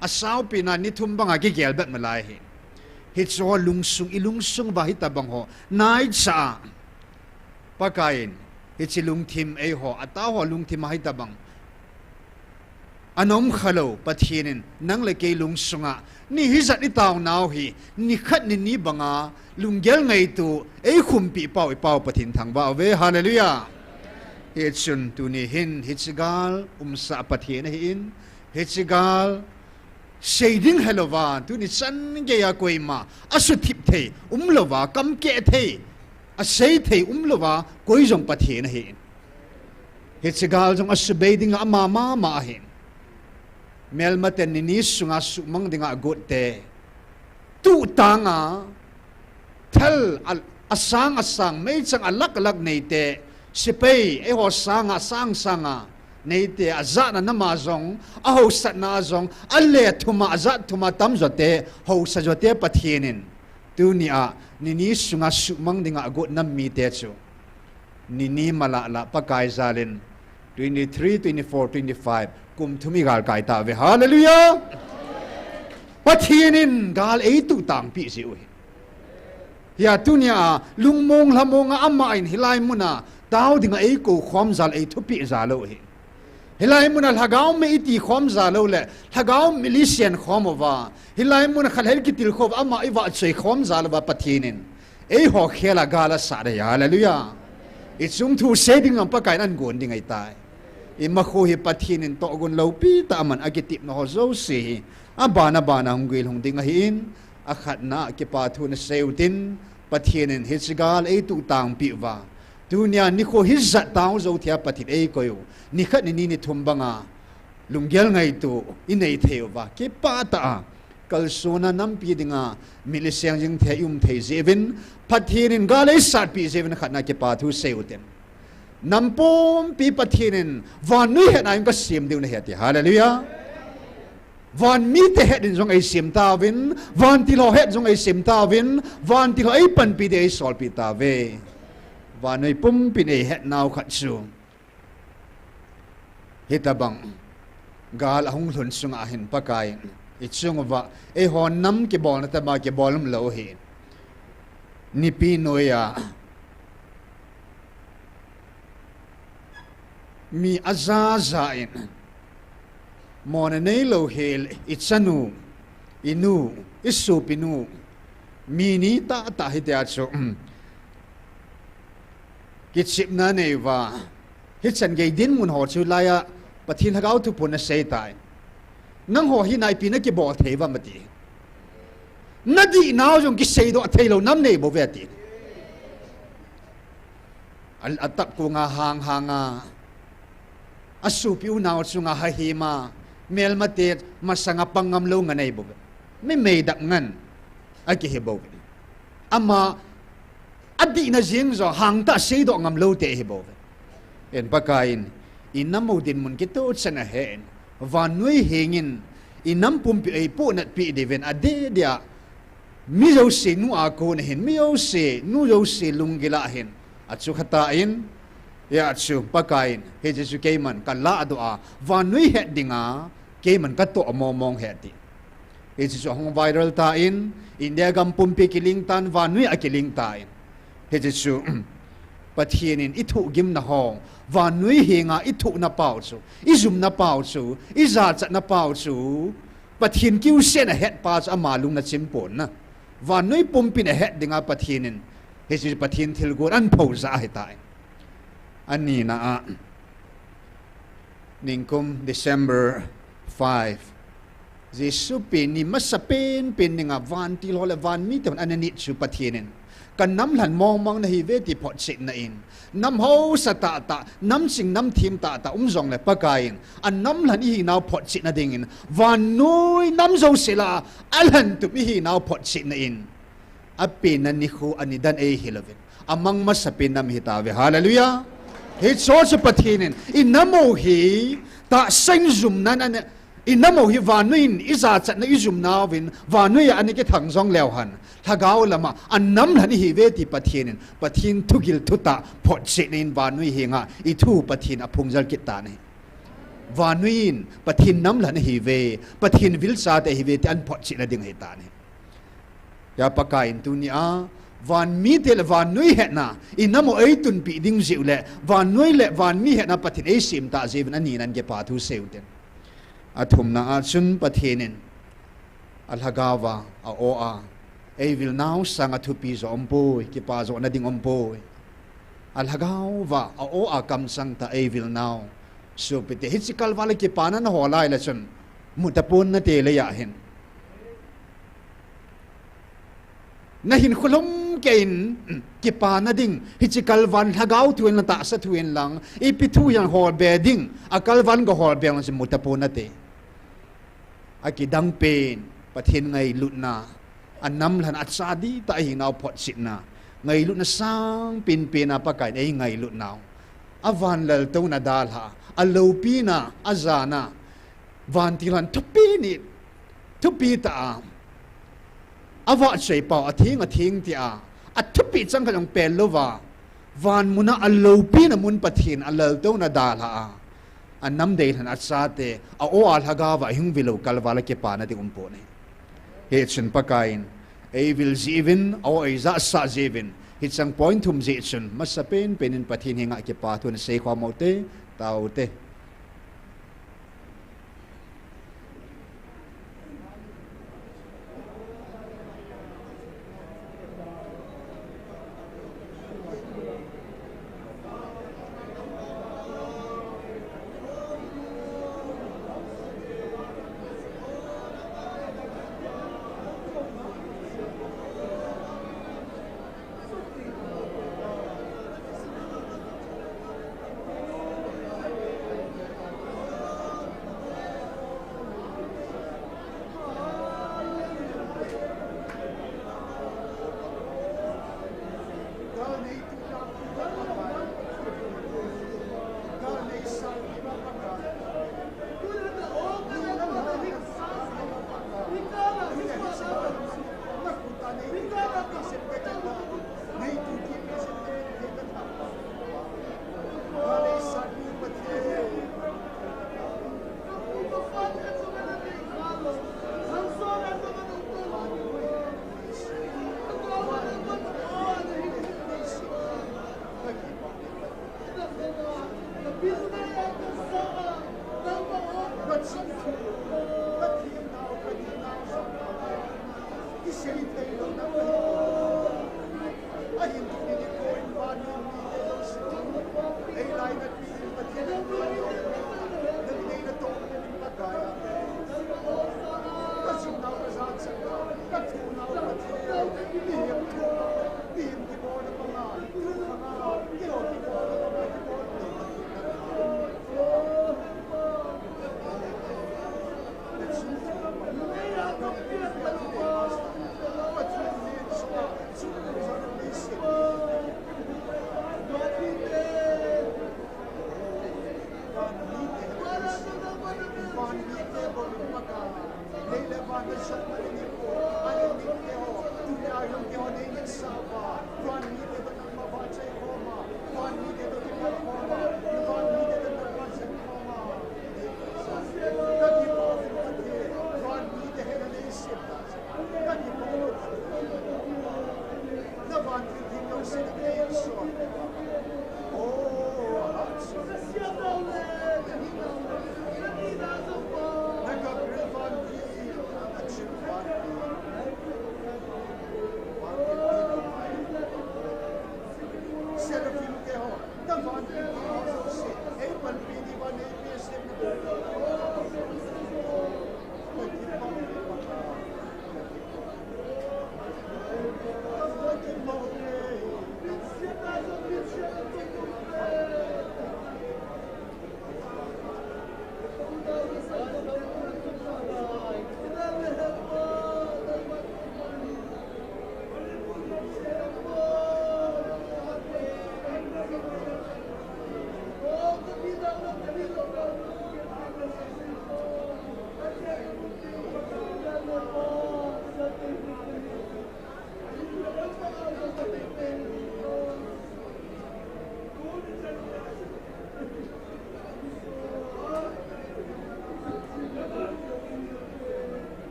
asaw pina ni thum banga ki gel bat malai hi hit so ilung sung ba hita bang ho nai sa pakain hit silung thim e ho ata ho lung thim hita bang anom khalo pathinin nang le ke lung sunga ni hizat ni taw naw hi ni khat ni ni banga lunggel ngai tu ei khumpi pau pathin thang ba ve hallelujah he chun tu ni hin hichigal sa pathin hin hichigal shading helova tu ni chan ge ya koima asu thip the lova kam ke the a sei the lova koi jong pathin hin hichigal jong asu beiding ama ma hin melmaten ni sunga sumang dinga gote tu tanga thal asang mai chang alak nei te sipei e ho sanga nei te azana nama zong a ho sat na zong alle thuma azat thuma tam zote ho sa zote pathienin tu ni sunga sumang dinga got nam mi te chu ni mala la pakai zalin 23 24 25 kum thumi gal kai ta ve hallelujah pathienin gal ei tu tang pi si ui ya tunia lungmong lamong ama in hilai muna taw dinga ei ko khom zal ei thupi za lo hi hilai muna lagaw me iti khom za lo le lagaw militian khom ova hilai muna khalhel kitil khov ama i wa chei khom za lo ba pathienin ei ho khela gala sa de hallelujah ichum thu seding am pa kai nan gon dingai tai ima kho hi pathinin to gun lo pi ta man agitip no zo si abana hungil hung ding hin akhat na ke pa thu na seutin pathinin hichigal ei tu tang pi wa dunia ni kho hi za taw zo thia pathit ei koyo ni khat ni thumbanga lunggel ngai tu inei theu wa ke pa ta kalsona nam pi dinga milisyang jing the zevin pathinin galai sat pi zevin khat na ke pa thu seutin nampom pi pathinin van nui het ai ka sim diu na heti hallelujah van mi te het in jong ai sim ta win van ti lo het jong ai sim ta win van ti lo ai pan pi de ai sol pi ta ve van nui pum pi nei het naw khat su hitabang gal ahung lun sung a hin pakai ichung wa e hon nam ke bol na ta ba ke bolum lo hi ni pi noya mi azazain mona nei lo hel ichanu inu isu pinu mi ni ta hitia chu kichip na nei wa hichan ge din mun ho chu laya pathin hagau tu pun na sei tai nang ho hi nai pi na ki bol thei wa mati nadi naw jong ki sei do thei lo nam nei bo ve ti al atak ku nga hanga asu piu naw chunga ha hi ma melmate masanga pangam lo nga nei bo me dak ngan aki he bo ama adi na jing zo hang ta sei do ngam lo te he bo en pakain inamo din mun kito chana hen van nui hengin inam pum pi ei po nat pi deven ade dia mi zo se nu a ko ne hen mi yo se nu yo se lungila hen achu khata in ya chu pakain he jesu keiman kan la adua van nui het dinga keiman ka to mong het ti he jesu hong viral ta in india gam pum pi kiling tan van nui a kiling ta in he jesu pathienin ithu gim na hong van nui henga ithu na pau chu izum na pau chu iza cha na pau chu pathin kiu se na het pa cha malung na chimpon na van nui pum pi na het dinga pathienin he jesu pathin thil gur an phau za he tai ani na ningkum December 5 Jesu pe ni masapen pen nga van ti lo le van mi ton anani chu pathienin kan nam lan mong na hi ve ti phot sit na in nam ho sa ta nam sing nam thim ta zong le pakain an nam lan hi naw phot sit na ding in van noi nam zo sila alhan tu mi hi naw phot sit na in ape na ni khu ani dan e hilovin amang masapen nam hi ta ve hallelujah he so sa pathinin inamo hi ta sing zum nan an inamo hi vanuin iza chat na izum nawin vanui ani ke thang zong lew han thagau lama annam lani hi ve ti pathinin pathin thugil thuta phot se nin vanui hinga I thu pathin aphungjal kita ne vanuin pathin nam lani hi ve pathin vil sa te hi ve ti an phot se na ding he ta ne ya pakain tunia van mi tel van nui het na inamo ei tun pi ding ziu le van nui le van mi het na pathin ei sim ta zevin ani nan ge pa thu seuten athum na achun pathinin alhagawa a oa ei vil now sang athupi zo ompoi ki pa zo na ding ompoi alhagawa a oa kam sang ta ei vil now so pete hitsikal wala ki pana na holai la chun mutapun na te le ya hin na hin khulum kein ki pana ding hitsikal van hagau tuin la ta sa tuin lang ipitu yang hol beding akal van go hol beng si mutapun na te aki dang pen pathin ngai lutna annam lan atsadi ta hi naw phot sit na ngai lutna sang pin pena pakai ei ngai lutnaw avan lal to na dal ha alopina azana van tilan tupini tupi ta awa chei pa athing ti a athupi chang khalong pel lova van muna alopina mun pathin alal to na dal ha annam dei han atsate a o al hagawa hing vilo kalwala ke pa na ti umpo ne he chen pakain ei vil zivin o ei za sa zivin hit sang point thum je chen masapen penin pathin hinga ke pa thun sei khwa mote taute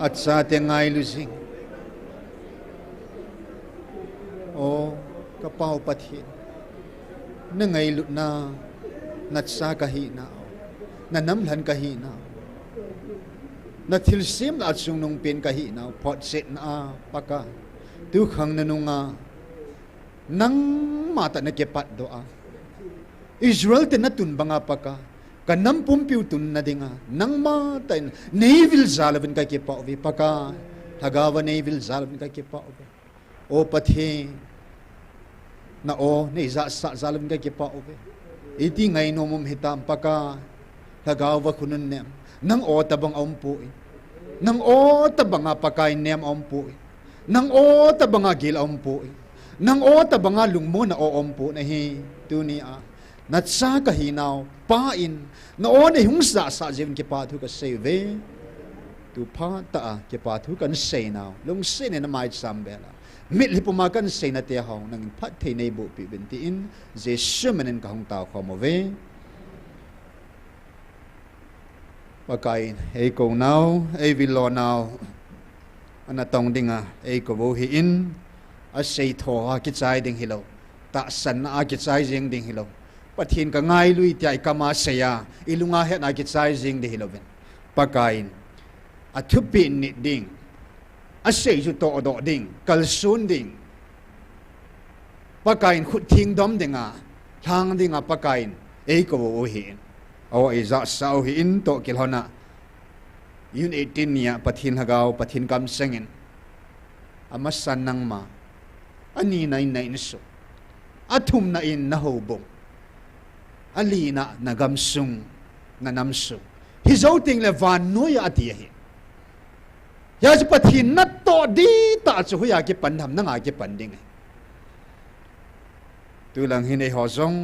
at sa ating ngay lusing. O kapaw pathin na ngay na natsa kahina na nam lan ka hi na na thil sim la chung nung pen ka hi na phot set na paka tu khang na nunga nang mata na ke pat do a Israel te na tun banga paka kanam pumpiu tun na dinga nang ma tan nevil zalavin ka ke pa vi paka thagawa nevil zalavin ka ke pa o pathe na o nei za sa zalavin ka ke pa iti ngai no mum hitam paka thagawa kunun ne nang o tabang ompu nang o tabanga pakai nem ompu nang o tabanga gil ompu nang o tabanga lungmo na o ompu na hi tuni a na sa ka hinaw pa in na o ne hung sa jim ke pa thu ka save tu pa ta ke pa thu kan sei naw lung se ne na mai sambela mit li puma kan sei na te hong nang phat thei nei bu pi bin ti in je shumen ka hong ta kho mo ve pakai ei ko naw ei vi lo naw ana tong dinga ei ko bo hi in a sei tho ha ki chai ding hilo ta san na ki chai jing ding hilo pathin ka ngai lui tai kama seya ilunga he na ki chai jing de hilo ben pakai a thu pi ni ding a sei ju to do ding kal sun ding pakai khut thing dom dinga thang dinga pakai ei ko bo hi o iza sau hi in to kilhona yun 18 niya pathin hagaw pathin kam sengin amasan nang ma ani nai nai niso athum na in na hobong alina na gamsung na namsu hizouting le van noya ati hi ya pathin na to di ta chu ya ki pandam na nga ki panding tu lang hin e hozong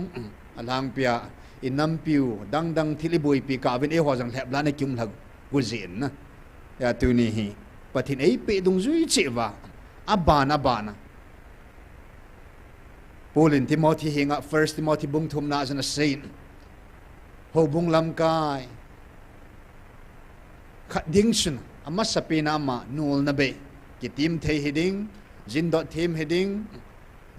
alang pia inam piu dang thilibui pi ka vin e hozang lep la na kyum lag guzin na ya tu ni hi pathin ei pe dung zui chewa abana Paulin Timothy hinga 1 Timothy bung thum na as a saint ho bung lam kai khat ding sun ama sapina ma nul na be ki tim thei hiding jin dot thim hiding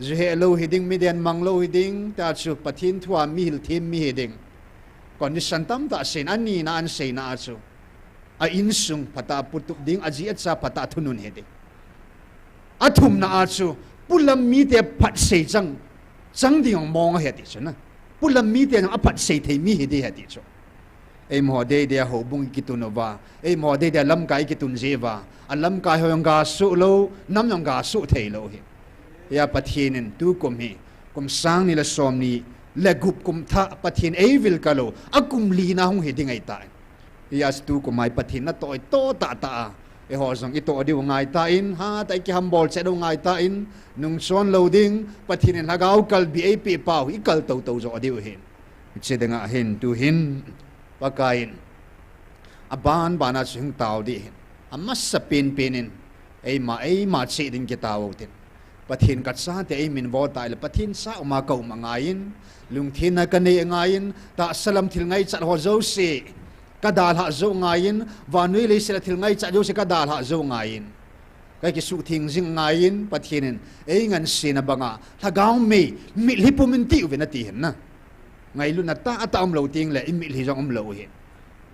zuhe lo hiding midian manglo hiding ta chu pathin thua mi hil thim mi hiding condition tam ta sen ani na an sei na chu a insung pata putuk ding aji at sa pata thunun hiding athum na chu pulam mi te phat sei chang ding mong he ti chuna pulam mi te a phat sei thei mi he de he ti chu ei mo de ho bung ki tu no wa ei mo de lam kai ki tun je wa a lam kai hoyong ga su lo nam yong ga su thei lo he ya pathinin tu kum hi kum sang ni la som ni le gup kum tha pathin ei vil ka lo akum li na hong he ding ai ta ya stu kum mai pathin na to ta e ho song ito adi ngai ta in ha ta ki hambol che do ngai ta in nung son loading pathin en hagaw kal bi ap pau i kal to zo adi hin che denga hin tu hin pakain aban bana sing taw di hin amma sapin pinin ei ma che ding ki taw tin pathin kat sa te ei min vo ta le pathin sa ma kau mangain lung thin na kan nei ngain ta salam thil ngai chat ho zo se kadal ha zo ngain vanui le sel thil ngai cha jo se kadal ha zo ngain kai ki su thing jing ngain pathinen ei ngan sina banga thagaw me mi lipumin ti ve na ti hen na ngai lu na ta am lo ting le mi li jong om lo hin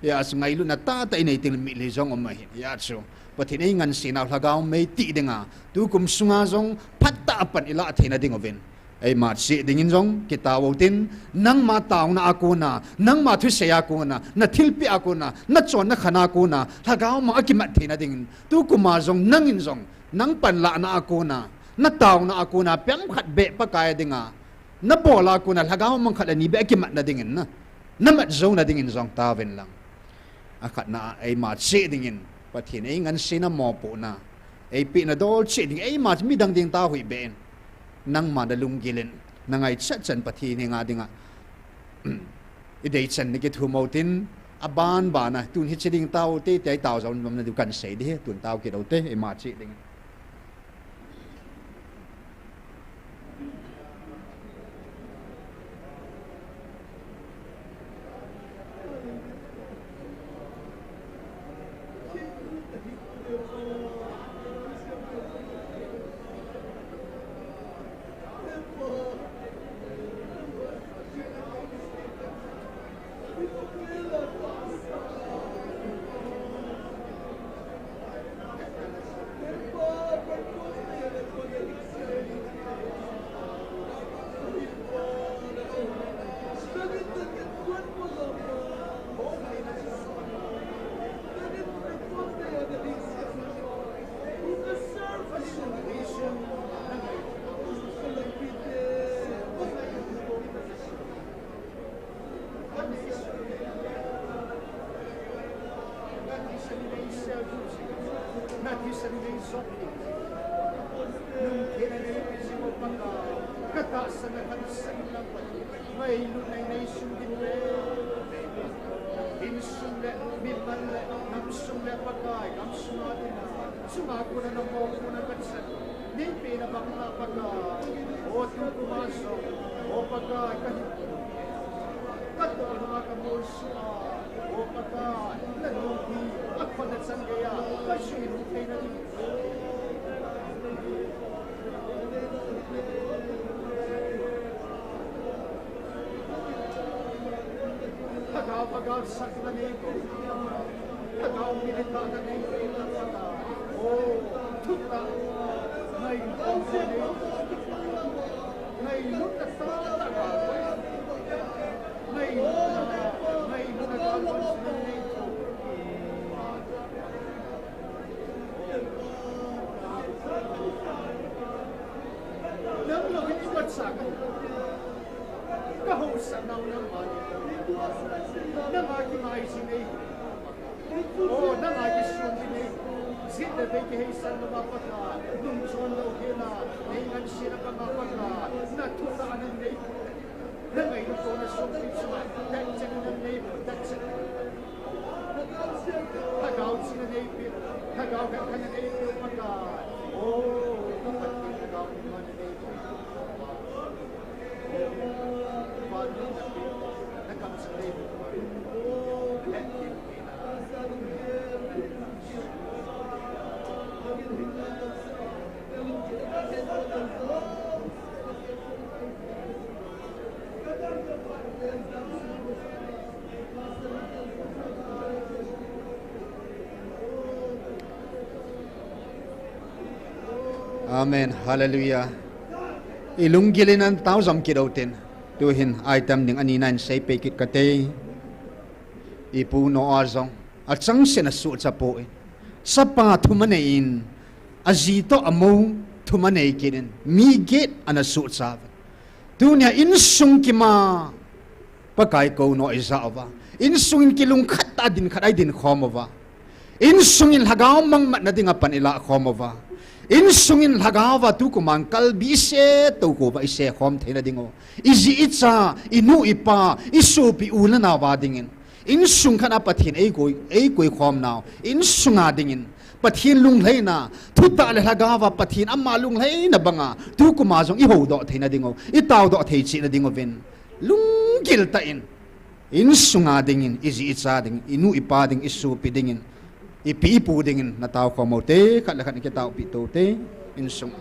ya as ngai lu na ta nei ting mi li jong om hin ya chu pathin ei ngan sina thagaw me ti denga tu kum sunga jong phatta pan ila thena ding oven ei ma chi dingin jong kitawo tin nang ma taw na akuna nang ma thu se akuna na thilpi akuna na chon na khana akuna thagaw ma akimat thina ding tu kuma jong nangin jong nang pan la na akuna na taw na akuna pem khat be pa kai dinga na bola akuna thagaw mang khat ani be akimat na dingin na mat zo na dingin jong tawen lang akhat na ei ma chi dingin pathin ei ngan sina mo pu na ei pi na dol chi ding ei ma mi dang ding ta hui ben nang madalung gilin nangai chan pathi ni nga dinga idei chan ni ke thu motin aban bana tun hi chiding taw te te taw zon nom na du kan sei de tun taw ki do te e ma chi ding Amen. Hallelujah. Ilunggilinan tao zam kidautin. Tuhin item ning aninan say pekit kate. Ipuno azong. At sang sinasuot sa poin. Sa pangatumanein. Azito amo tumanay kinin. Migit anasuot sa avat. Tunya insung kima. Pagkay ko no izaava. Insungin kilungkat adin kaday din komova. Insungin hagaw mang matnading apan ila komova. Insungin hagawa tu kumang kalbise tu ko ba ise kom thena dingo izi itsa inu ipa isupi ulan awa dingin insung kana pathin ei koi khom naw insunga dingin pathin lung leina thuta le hagawa pathin amma lung leina banga tu kuma jong i ho do thena dingo i taw do thei chi na dingo ven lung gil ta in insunga dingin izi itsa ding inu ipa ding isupi dingin ipipu dingin na tao ko mo te kalakan kita tao pito te insung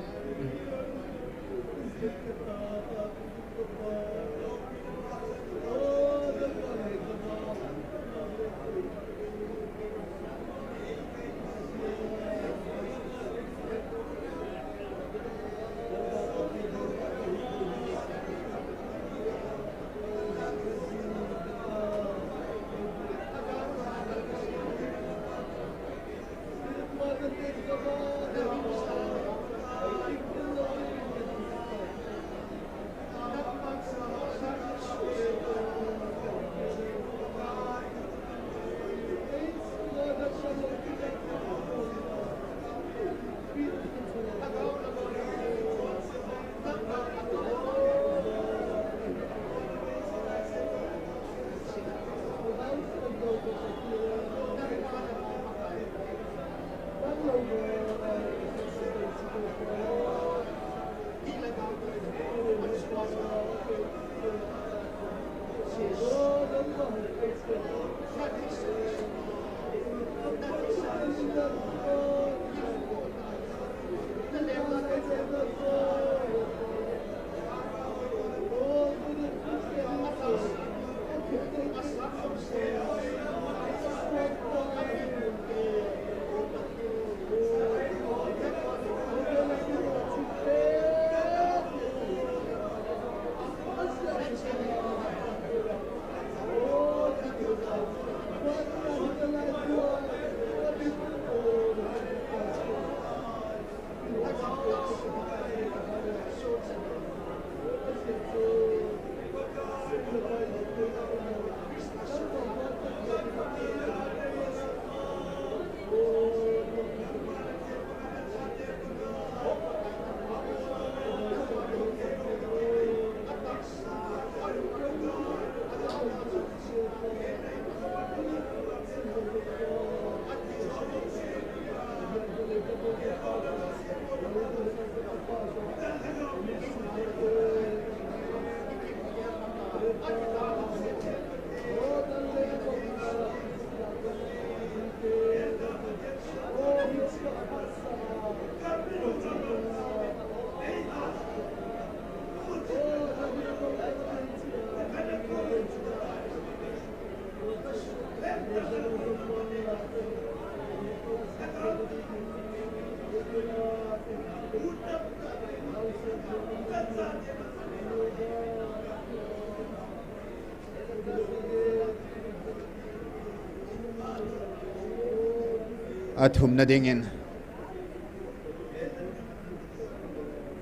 athum na dingin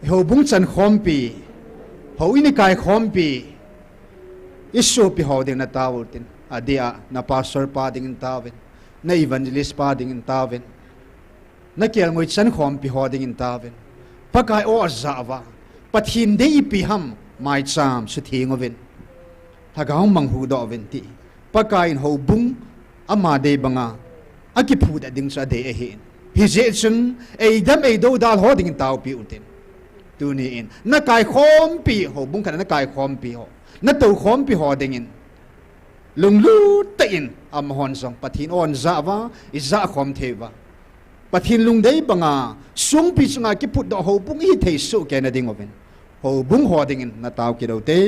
ho bung chan khompi ho ini kai khompi isu pi ho ding na tawultin adia na pastor pa ding tawin na evangelist pa ding tawin na kial ngoi chan khompi ho ding tawin pakai o zawa pathin dei pi ham mai cham su thingovin thagaw manghu do venti pakai ho bung ama de banga aki phu da ding sa de hin hi je chun ei dam ei do dal ho ding taw pi utin tu ni in na kai khom pi ho bung kan na kai khom pi ho na to khom pi ho ding in lung lu ta in am hon song pathin on za wa i za khom theva pathin lung dei banga sung pi sunga ki put do ho bung hi thei su ke na ding oven ho bung ho ding in na taw ki do te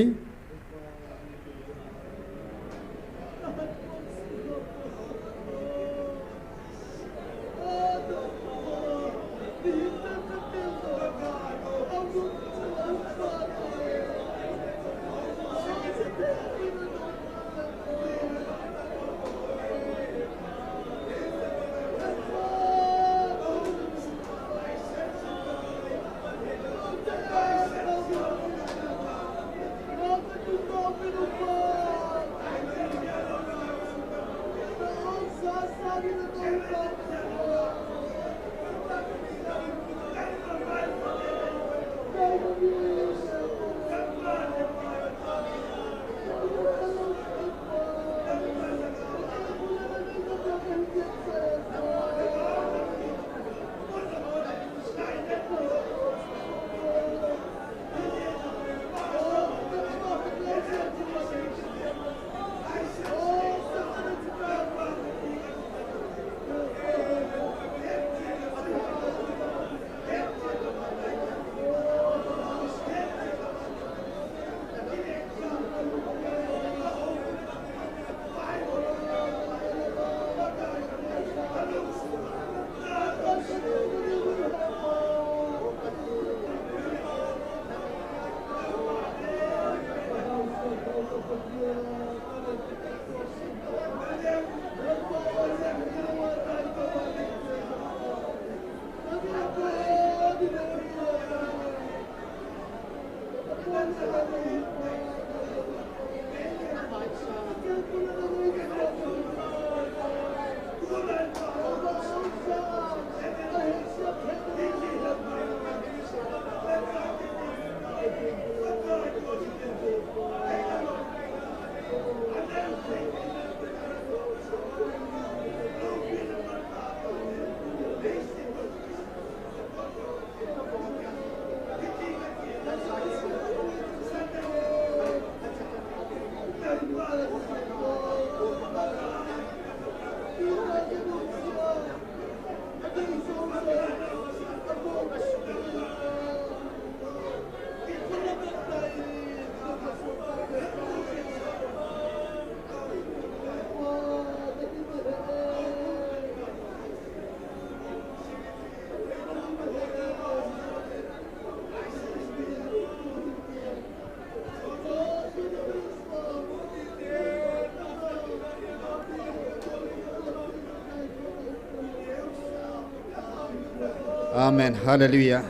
Amen. Hallelujah.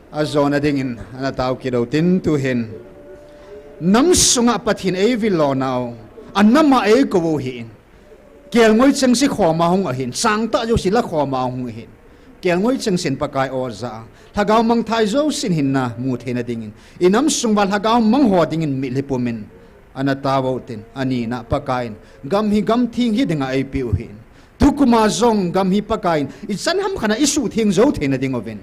Azona dingin anataw kidaw tin tu hin. Nam sunga pathin ay vilo now. Anama ay kuwuhin. Kiel ngoy chang si khoma hong ahin. Sang ta yo sila khoma hong ahin. Kiel ngoy chang sin pakay oza. Hagaw mang thai zo sin hin na muthe na dingin. Inam sungbal hagaw mang ho dingin milipumin. Anataw tin anina pakain. Gam hi gam ting hi dinga ay piuhin. Tukuma zong gam hi pakain itsan ham khana isu thing zo thena ding oven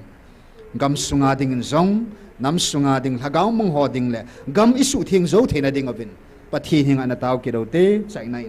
gam sunga ding zong nam sunga ding hagau mong ho ding le gam isu thing zo thena ding avin pathi hing ana taw ki dote chai nai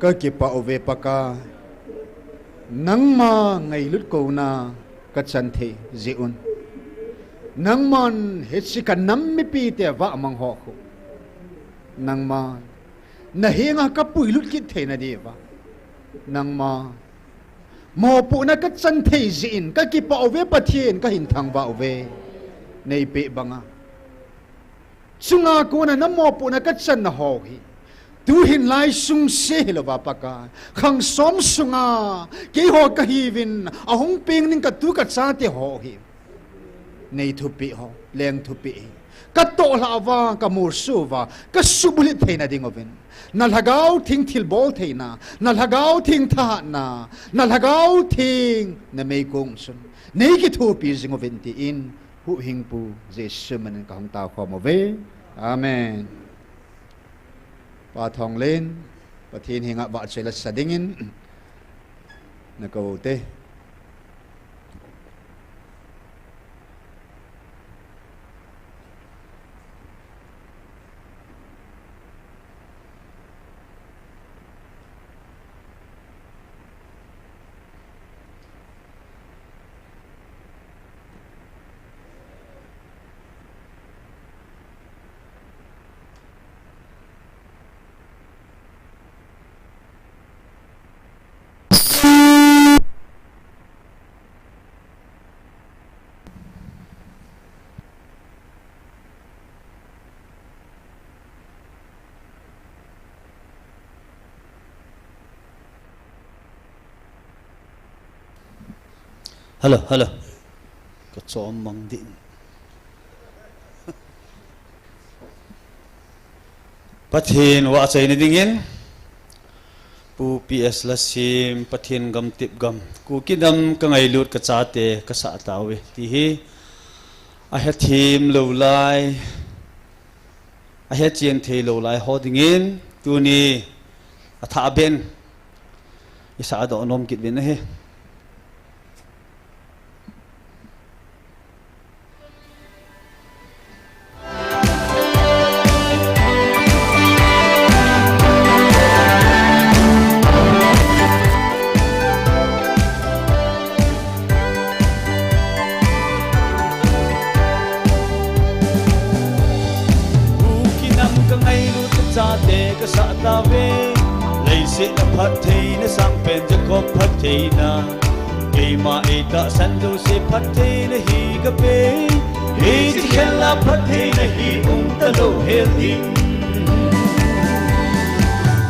ka ki pa ove paka nangma ngai lut ko na ka chan the jeun nangman hetsi ka nammi pi te wa mang ho khu nangma na henga ka pui lut ki the na dewa nangma mo pu na ka chan the jin ka ki pa ove pathien ka hin thang wa ove nei pe banga chunga ko na namo pu na ka chan na ho hi tu hin lai sung se hilova paka khang som sunga ke ho ka hivin ahong ping ning ka tu ka cha te ho hi nei thu pi ho leng thu pi ka to lawa ka mur suwa ka subuli theina ding ovin na lagau thing thil bol theina na lagau thing tha na lagau thing na mei kong sun nei ki thu pi jing ovin ti in hu hing pu jesu man ka hong ta kho mo ve amen pa thong lên pa thiên hinga ba chela sadingin na ko te hello ka chom mang din pathin wa chai ni dingin pu ps la sim pathin gam tip gam ku kidam ka ngai lut ka chate ka sa tawe ti hi a he thim lo lai a he chen the lo lai ho dingin tu ni a tha ben isa do nom kit ben he sa ta ve lấy sẽ là phát thấy nó sang bên cho có phát thấy na cây mà ai ta san đâu sẽ phát thấy nó hi cái bé hi chỉ khen là phát thấy nó hi ta lâu hết đi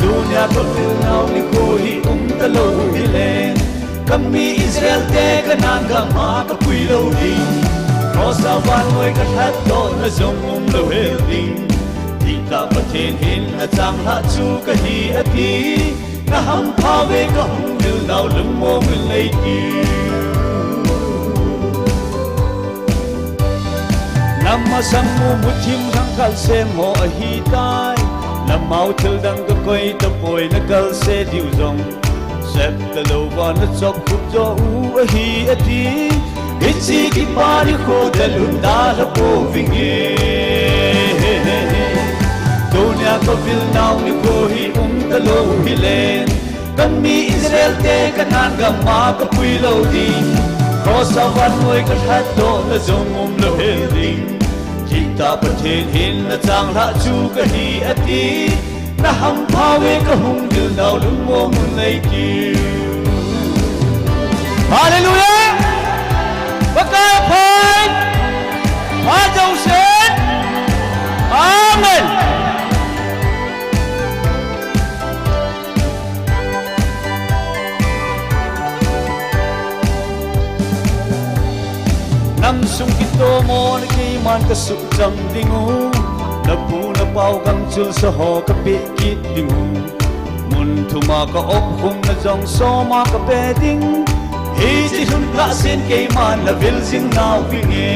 dunia có điều nào đi cô hi ta lâu đi lên kami Israel te cái nàng cả mà cái quỷ lâu đi có sao van ngồi cái hát đó nó giống lâu hết đi ta bất thiên hin na chang la chu ka hi ati na ham pha ve ka hung dil nau lum mo min lei ki namma sammu muthim thang kal se mo a hi tai namau thil dang ka koi ta poi na kal se diu zong sep ta lo wa na chop khup jo u a hi ati ichi ki pari kho dalun da la po vinge dunia có vil nào ni ko hi ta lo hi len kami Israel te kanan ga ma ka pui lo ding ko sa wan noi ka that do la zong lo he ding kita pathin hin na chang la chu ka hi ati na ham pha we ka hung dil nau lum mo mun nei ki hallelujah baka phai ha dâu sen amen nam sung kito mo na kay man ka su jam dingu na pu na pau gam chul sa ho ka pe kit dingu mun thuma ka op hum na jong so ma ka pe ding hi chi hun ka sen kay man na vil jing naw vinge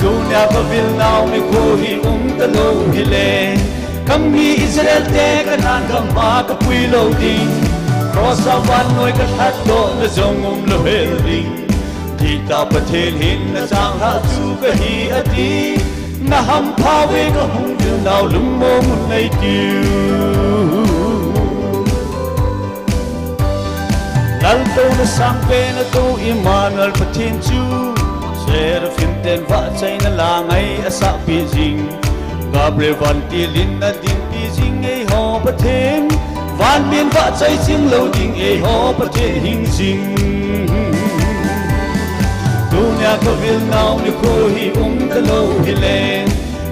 dunia ka vil naw ni ko hi ta lo hi le kam hi Israel te ka nan ka ma ka pui lo ding Rosa van noi ka that do na jong lo he ding kita pathin hin na chang ha chu ka hi ati na ham pha we ka hung dil nau lum mo mun nei tiu lal to na sang pe na to Emmanuel pathin chu ser fin ten va chai na la ngai asa pi jing Gabriel van ti lin na din pi jing ei ho pathin van biên vạ cháy chim lâu đình ê ho pathin hình jing dunia ko vil nau ni ko hi ta lo hi len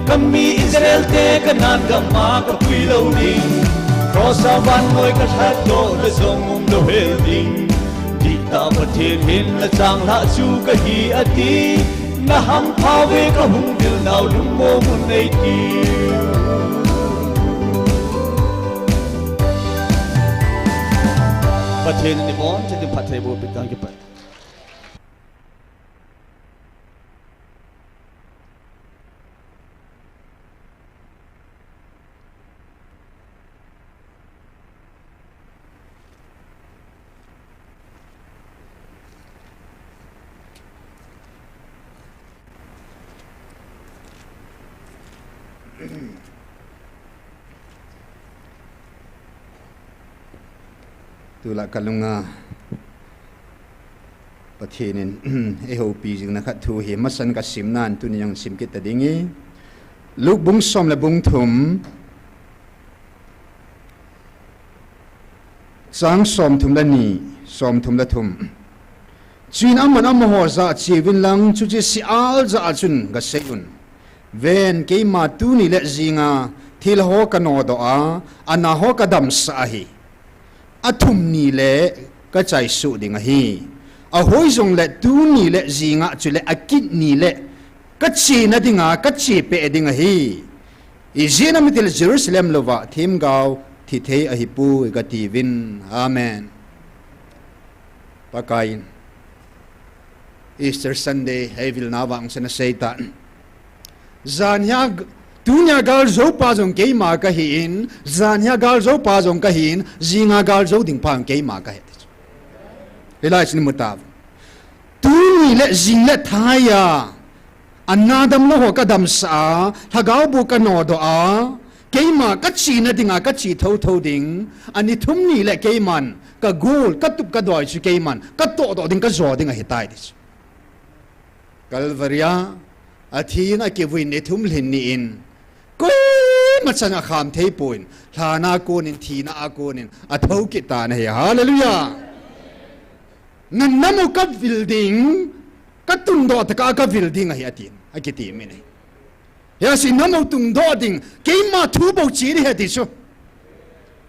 kami Israel te kanan ga ma ka pui lo ding rosa van ngoi ka that do la zong lo he ding di ta pathin hin la chang la chu ka hi ati na ham pha we ka hung dil nau lum mo mun nei ti pathin ni bon te di pathe bo pitang ki pat tu la kalunga pathinin e ho pi jing na khat thu he masan ka simnan tu ni yang sim kit ta dingi luk bung som la bung thum sang som thum la ni som thum la thum chin amman am ho za chewin lang chu chi si al za chun ga seun ven ke ma tu ni le zinga thil ho ka no do a ana ho ka dam sa hi athum ni le ก็ใจสุดิงฮีอาหอยจงเละตูนี่เละจีงะจุเละอากิดนี่เละก็ชีนะดิงะก็ชีเปดิงฮีอีเจนามิติลเยรูซาเล็มลวะทีมกาวที่เทอหิปูกตีวินอาเมนปากายอีสเตอร์ซันเดย์ให้วิลนาวังเซนเซตันจานยากตุนยากาลโจปาจงเกยมากะหินจานยากาลโจปาจงกะหินจีงากาลโจดิ่งพังเกยมากะหินเวลาฉันมุตาตุนี่เละจิงเละทายาอันนาดัมโลหกะดัมสาถ้ากาวบุกันอดอาเกยมากัจีนะดิ่งกัจีเท่าเท่าดิ่งอันนี้ทุ่มนี่เละเกยมันกะกูลกะตุบกะดอยสุเกยมันกะโตโตดิ่งกะจอดิ่งหิตายดิกัลวารียอาทีน่ะเก็บไว้ในทุ่มลินนี่อินก็มาสังขามเทปุ่นลานาโกนินทีน่าโกนินอัฐาวกิตาเนี่ยฮาเลลูยางั้นน้ำมุกับวิลดิ้งก็ตุนโดดกับวิลดิ้งไอ้ทีนไอ้กิตีมินี่ยาสิน้ำมุตุนโดดดิ้งเกี่ยมาทูบจีดีเหตุชู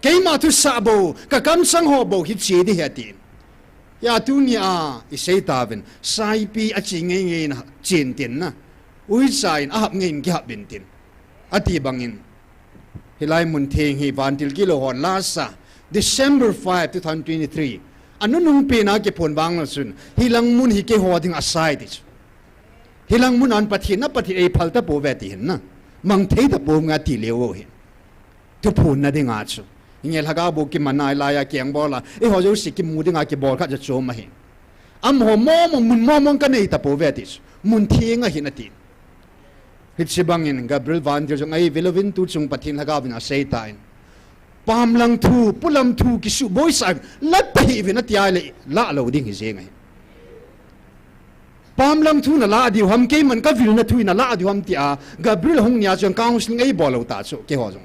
เกี่ยมาทูสาบูกับคำสั่งหอบฮิตจีดีเหตุยาตุนีอาอิเซตาวินไซปีอจิงเงินจีนตินนะอุ้ยใจอาบเงินกี่หับบินตินอธิบังอินฮิไลมุนเทงฮีวันติลกิโลฮอนลาซา December 5, 2023 อันนั้นนุ่งปีนักเก็บผลบางละสุนฮิลังมุนฮิเกหัวดิ่งอาศัยดิฮิลังมุนอันปฏินับปฏิเอพัลตะโปเวติเห็นนะมังเทตะโปงาติเลวเห็นทุกผลนั่นดิ่งอาชูยิ่งเฮลากาบุกิมันนายลายเกียงบอลละหัวจะสิกิมูดิ่งอาเก็บบอลข้าจะโจมมาเห็นอัมหัวมอมุนมอมกันในตะโปเวติมุนเทียงเห็นติฮิตสิบังอินกับเบลวันเดียวจงไอเวลวินตูจงปฏินลากาวินาเซตายปามลังทูปุลัมทูกิสุบอยสักลัดไปวินาทีอะไรละเราดิ่งหิเซงไงปามลังทูน่ะละดิวฮัมเกมันก็วิลนาทูน่ะละดิวฮัมที่กับเบลหงยาจงกางสิงไอบอกเราตาโซเกี่ยวจง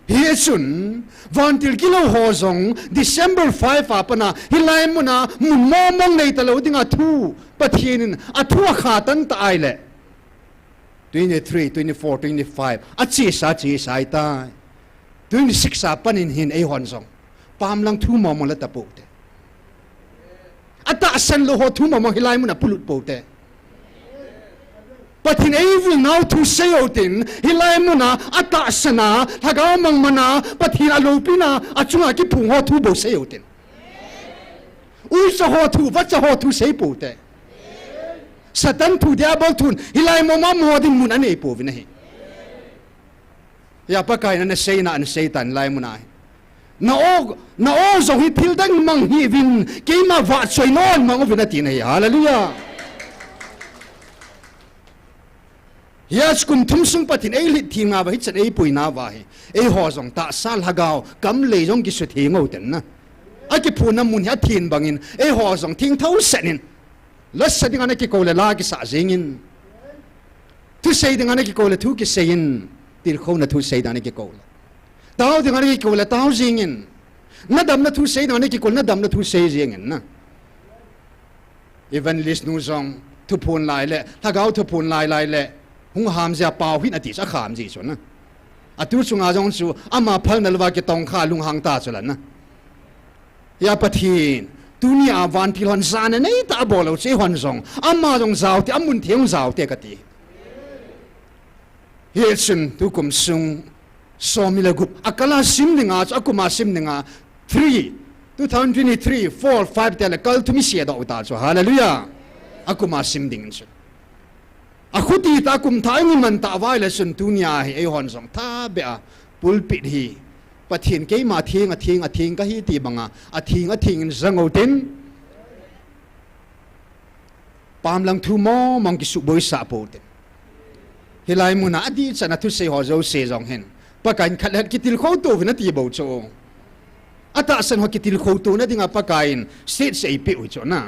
เฮียสุนวันที่กิโลหัวจง December 5 ปนะฮิไลมุนะมุนมอมงในตะเราดิ่งอาทูปะเทียนินอาทูขาตันตายเลย23, 24, 25 at si sa ita 26 panin hin ay honsong pam lang tu mo la tapote at asan lo ho tu mo hilay mo na pulut pote patin ay will now to say otin hilay mo na at asana hagaw mang mana patin alopina at sunga ki pung ho tu bo say otin usa ho tu vat sa ho tu say pote Satan tu dia baltun hilai mama modin mun ane po vinahi ya pakai na say na an Satan lai munai na o zo hi thildang mang hi vin keima va choi non mang vinati nei hallelujah yes kum thum sung patin ei lit thi nga ba hi chat ei puina wa hi ei ho zong ta sal hagaw kam le jong ki su thi ngau ten na aki phuna mun ha thin bangin ei ho zong thing thau senin Lasa dengan anak kita lagi sahingin, tu say dengan anak kita tu kisayin, tilkau na tu say dengan anak kita. Tahu dengan anak kita tahu zingin, nadam na tu say dengan anak kita nadam na tu say zingin na. Evangelist nuzong tu pun lai le, tagaw tu pun lai le, hung ham siya pau hin ati sa ham si so na. Atu sunga jong su ama phal na lwa ke tong kha lung hang ta so lan na. Ya pathin dunia van tilhon sana nei ta bolo se hon song amma jong zau ti amun thiang zau te ka ti yesun tu kum sung so mila gup akala sim ninga akuma sim ninga 2023 4 5 tele kal tu mi sia do ta so hallelujah akuma sim ding so akuti ta kum thai mi man ta vai le sun dunia hi ai hon song ta be a pulpit hiปะเทียนเกยมาเทียงก็ฮีตีบังอาเทียงจังเอาเต็นปามลังทูมอมังกิสุบอยสาโปเต็นเฮลัยมุนาอดีตนัทุเสหอเจ้าเสจงเห็นปะกันขัดเล็ดกิติลโคตูวินาทีบ่โจอัตสันหอกิติลโคตูนั่นดิ่งปะกันเสดเสยปิวโจนะ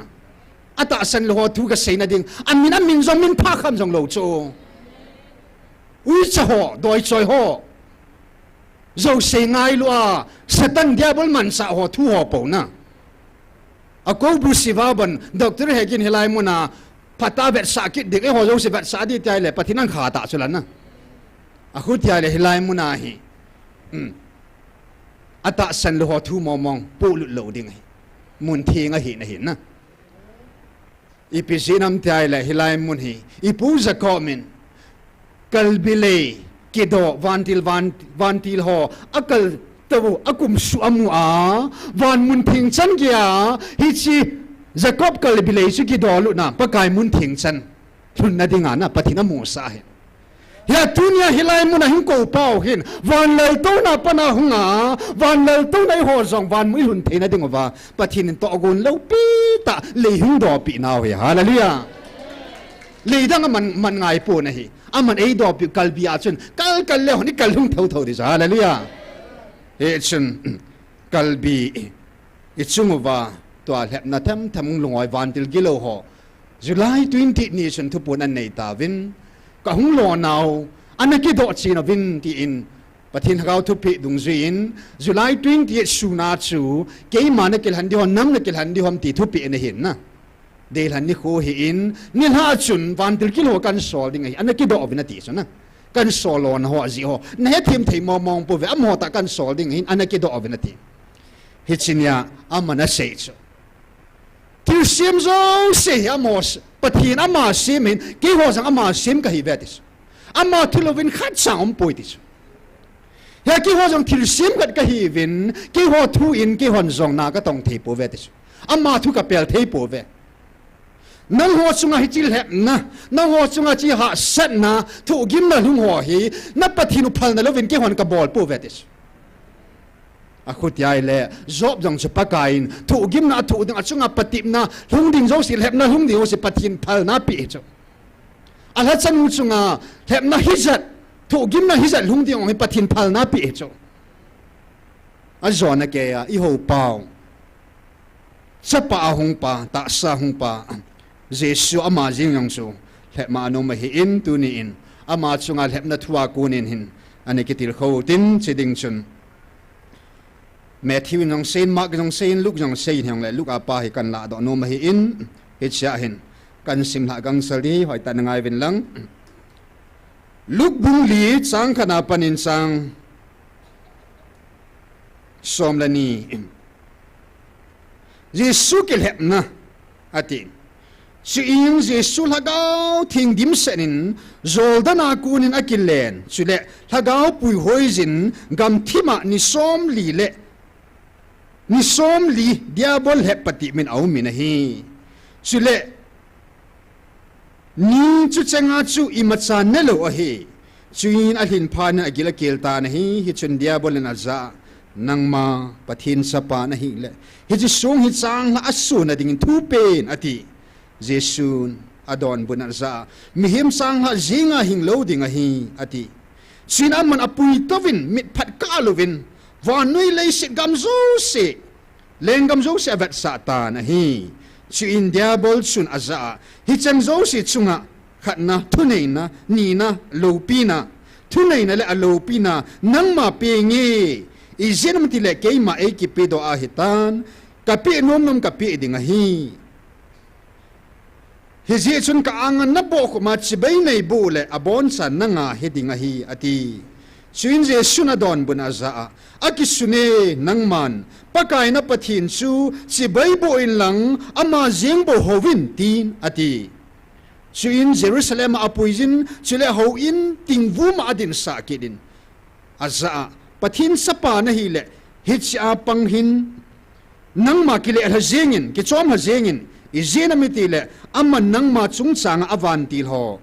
อัตสันโลหอทูกเสยนั่นดิ่งอันมินจงมินพาคำจงโลโจอุ้ยจะหอโดยจอยหอZau say ngay lua Satan diabol man sa ho tu ho po na Ako busivaban Dr. Hegin hilay mo na patavet sakit dik ho zau sivat sa di tiyale patinang khata sulan na Ako tiyale hilay mo na hi Ata san lo ho tu momong pulut lo ding hi mun thi nga hi na hin na ipisinam tai la hilai mun hi ipu zakomin kalbile kido vantil ho akal tawu akum su amu a van mun thing chan gya hi chi Jacob kalbile su kido lu na pakai mun thing chan thun na dinga na pathina mu sa he ya tunia hilai mun hin ko pau hin van lal to na pana hunga van lal to nai ho zong van mui hun theina ding wa pathin to gon lo pi ta le hung do pi naw he hallelujah le dang man ngai pu na hi aman ei do pi kalbia chun kal le honi kal hung thau di hallelujah e chun kalbi ichung wa to lep na tham lungoi van til gilo ho July 20 ni chun thu pun an nei ta win ka hung lo naw anaki do china win ti in pathin hagau thu pi dung zin July 20 su na chu ke mana kel handi hon nam na kel handi hom ti thu pi na hin na del han ni kho hi in ni ha chun van til kilo kan sol ding ai anaki do win ti so na kan solon ho ji ho na he thim thei mo mong pu ve am ho ta kan sol ding in anaki do win ti hi chinya amana sei chu til sim zo se amos pathin ama simin ki ho sang ama sim ka hi vetis ama thilovin khat sang poitis ya ki ho jong til sim kat ka hi vin ki ho thu in ki hon jong na ka tong thei po vetis ama thu ka pel thei po ve nang ho chunga hi chil hep na nang ho chunga chi ha sat na thu gim na lung ho hi na pathinu phal na lovin ki hon ka bol po vetis akut yai le job jong se pakain thu gim na thu ding achunga patip na lung ding zo sil hep na lung ding se pathin phal na pi cho ala chan chunga hep na hizat thu gim na hizat lung ding ong pathin phal na pi cho a zona ke ya I ho pau chapa hung pa ta sa hung pa jesu ama jing yong su hep ma no ma hi in tu ni in ama chunga hep na thuwa kunin hin ane kitil kho tin chiding chun Matthew nong sein Mark nong sein Luke nong sein hong le Luke apa hi kan la do no ma hi in hi cha hin kan sim la gang sali hoi ta ngai vin lang Luke bung li chang khana panin sang som la ni Jesu kel hep na ati si ing Jesu lagao thing dim senin zoldana kunin akilen chule lagao pui hoizin gam thima ni som li le ni som li diabol hepati min au min hi chule ni chu changa chu imacha nelo a hi chuin a hin phana agila kelta na hi chun diabol na za nangma pathin sapa na hi le hi chi sung hi chang na asu na ding thu pen ati jesun adon bunan za mi him sang ha zinga hing loading a hi ati sin amman apui tovin mit phat ka lovin van nui lei sit gam zo se lengam zo se vet satan a hi chu in diabol sun aza hi chang zo se chunga khatna thunei na ni na lopina thunei na le alopina nangma pe nge I zenam ti le ke ma e ki pe do a hitan ka pe nom ka pe ding a hi hi je chun ka angan na bo ko ma chi bai nei bu le abon san na nga he ding a hi ati chuin je suna don buna za akisune nangman pakai na pathin chu chi bai bo in lang ama jeng bo hovin tin ati chuin Jerusalem apuizin chule ho in tingvu ma adin sa kidin aza pathin sapa na hi le hitcha panghin nangma kile ha jengin ki chom ha jengin I zena miti le amma nangma chung chang avan til ho